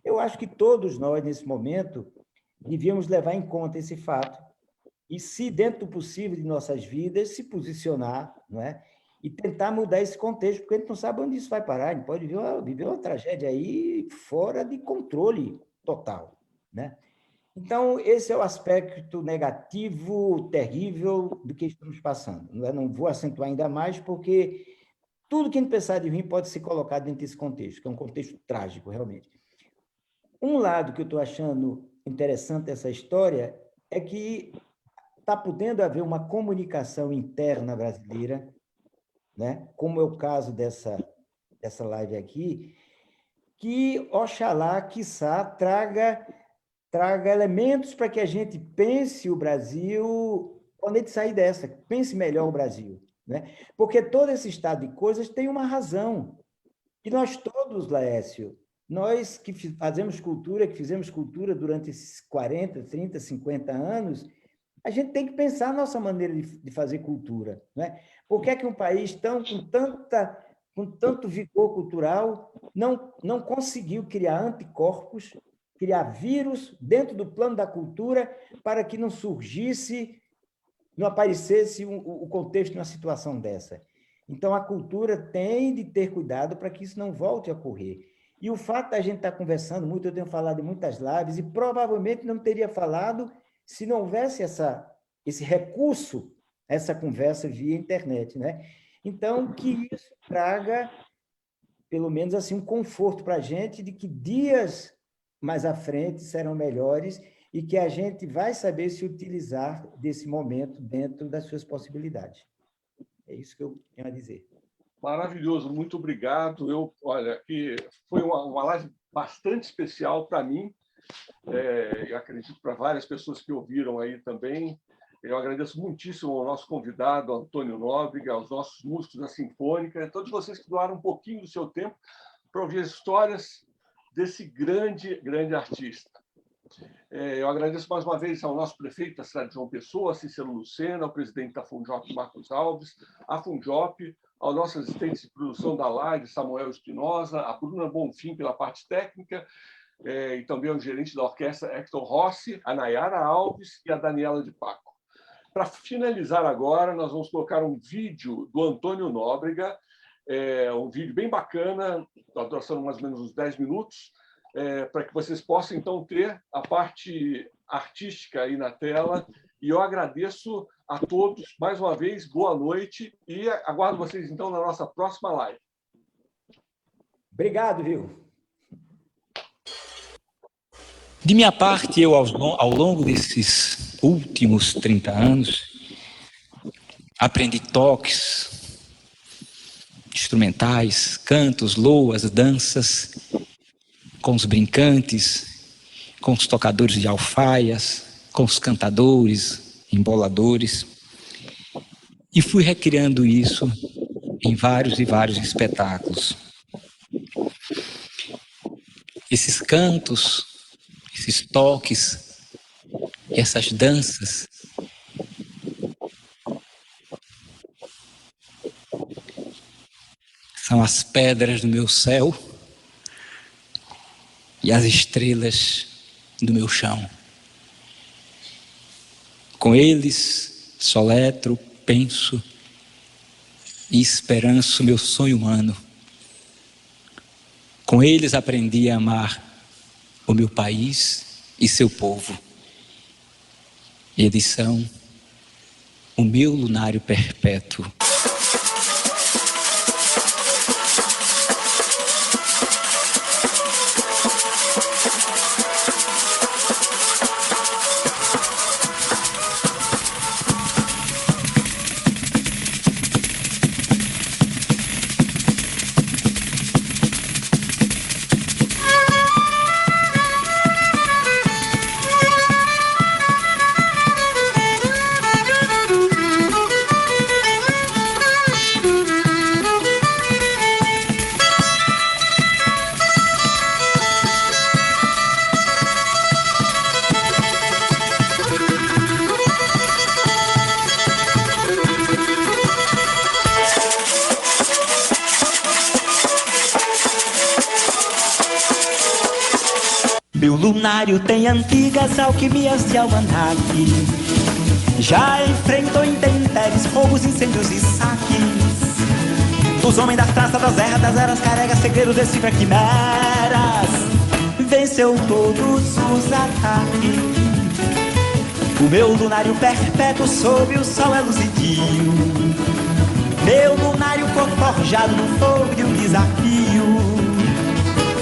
Eu acho que todos nós, nesse momento, devíamos levar em conta esse fato e, se dentro do possível de nossas vidas, se posicionar, não é? E tentar mudar esse contexto, porque a gente não sabe onde isso vai parar, a gente pode viver uma tragédia aí fora de controle total, né? Então, esse é o aspecto negativo, terrível do que estamos passando. Não vou acentuar ainda mais, porque tudo que a gente pensar de ruim pode ser colocado dentro desse contexto, que é um contexto trágico, realmente. Um lado que eu estou achando interessante dessa história é que está podendo haver uma comunicação interna brasileira, né? Como é o caso dessa live aqui, que, oxalá, quiçá, traga elementos para que a gente pense o Brasil, quando a gente sair dessa, pense melhor o Brasil, né? Porque todo esse estado de coisas tem uma razão. E nós todos, Laércio, nós que fazemos cultura, que fizemos cultura durante esses 40, 30, 50 anos, a gente tem que pensar a nossa maneira de fazer cultura, né? Por que é que um país com tanto vigor cultural não conseguiu criar anticorpos, criar vírus dentro do plano da cultura para que não surgisse, não aparecesse o contexto de uma situação dessa? Então, a cultura tem de ter cuidado para que isso não volte a ocorrer. E o fato da gente estar conversando muito, eu tenho falado em muitas lives, e provavelmente não teria falado se não houvesse esse recurso, essa conversa via internet, né? Então, que isso traga, pelo menos assim, um conforto para a gente de que dias mais à frente serão melhores e que a gente vai saber se utilizar desse momento dentro das suas possibilidades. É isso que eu tenho a dizer. Maravilhoso, muito obrigado. Olha, que foi uma live bastante especial para mim, eu acredito para várias pessoas que ouviram aí também. Eu agradeço muitíssimo ao nosso convidado, Antônio Nóbrega, aos nossos músicos da Sinfônica, a todos vocês que doaram um pouquinho do seu tempo para ouvir as histórias desse grande, grande artista. Eu agradeço mais uma vez ao nosso prefeito da cidade de João Pessoa, Cícero Lucena, ao presidente da Funjop, Marcos Alves, à Funjop, ao nosso assistente de produção da live, Samuel Espinosa, a Bruna Bonfim pela parte técnica, e também ao gerente da orquestra, Hector Rossi, a Nayara Alves e a Daniela de Paco. Para finalizar agora, nós vamos colocar um vídeo do Antônio Nóbrega, um vídeo bem bacana, a duração mais ou menos uns 10 minutos, para que vocês possam, então, ter a parte artística aí na tela. E eu agradeço a todos, mais uma vez, boa noite, e aguardo vocês, então, na nossa próxima live. Obrigado, viu? De minha parte, eu, ao longo desses últimos 30 anos, aprendi toques, instrumentais, cantos, loas, danças, com os brincantes, com os tocadores de alfaias, com os cantadores, emboladores, e fui recriando isso em vários e vários espetáculos. Esses cantos, esses toques, essas danças são as pedras do meu céu e as estrelas do meu chão. Com eles, soletro, penso e esperanço meu sonho humano. Com eles aprendi a amar o meu país e seu povo. Eles são o meu lunário perpétuo. Meu lunário tem antigas alquimias de almanaque. Já enfrentou intempéries, roubos, incêndios e saques. Dos homens das traças, das erras, das eras, carrega segredos, decifra quimeras. Venceu todos os ataques. O meu lunário perpétuo sob o sol é luzidio. Meu lunário corpo forjado no fogo de um desafio.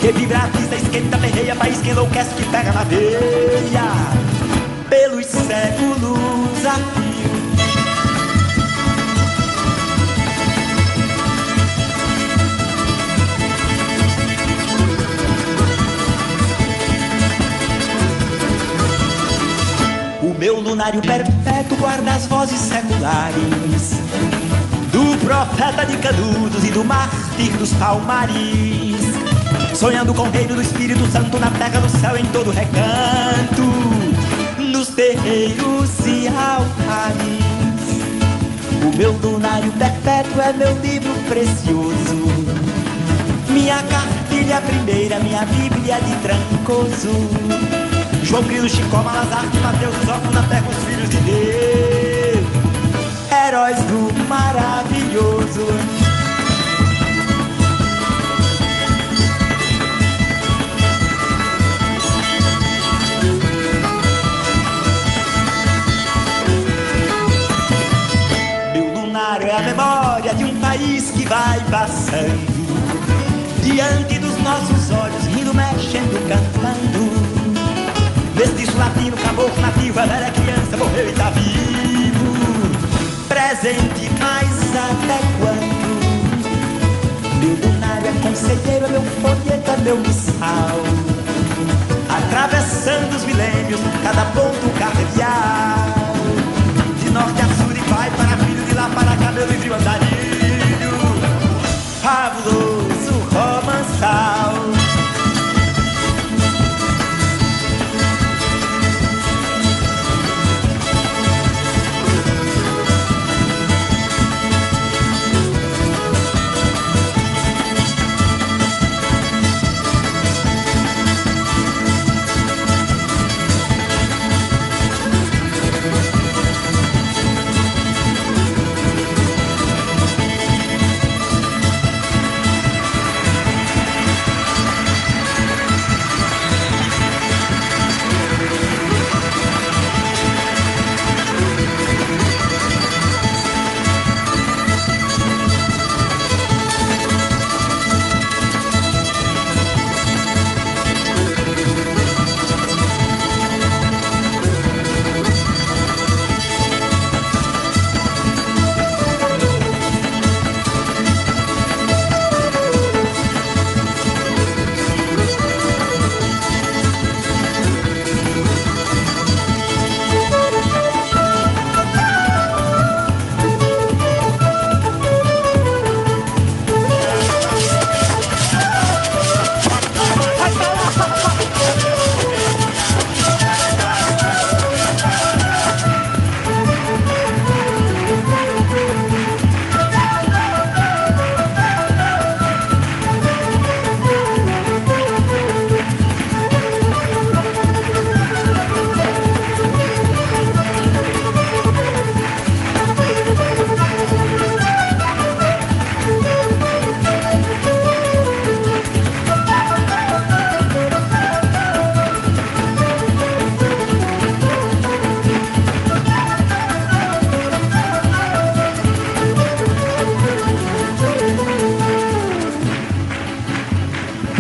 Que vibra a pista, esquenta, perreia, país que enlouquece, que pega na veia. Pelos séculos a fio. O meu lunário perpétuo guarda as vozes seculares do profeta de Canudos e do mártir dos Palmares. Sonhando com o reino do Espírito Santo na terra, no céu, em todo recanto, nos terreiros e altares. O meu lunário perpétuo é meu livro precioso, minha cartilha primeira, minha bíblia de Trancoso. João Grilo, Chicó, Malazarte, Mateus, Osório, na terra os filhos de Deus, heróis do maravilhoso. É a memória de um país que vai passando diante dos nossos olhos, rindo, mexendo, cantando. Mestiço latino, caboclo nativo, a velha criança morreu e tá vivo. Presente, mas até quando? Meu lunário é conselheiro, é meu folheto, é meu missal. Atravessando os milênios, cada ponto cardeal. De norte a sul e vai para filho, de lá para cá, meu livro andarilho. Fabuloso romançal.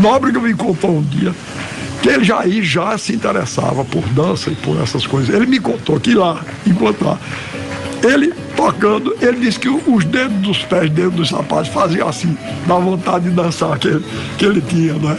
Nóbrega me contou um dia que ele já se interessava por dança e por essas coisas. Ele me contou que lá, enquanto lá, ele tocando, ele disse que os dedos dos pés, dedos dos sapatos faziam assim, da vontade de dançar que ele tinha, né?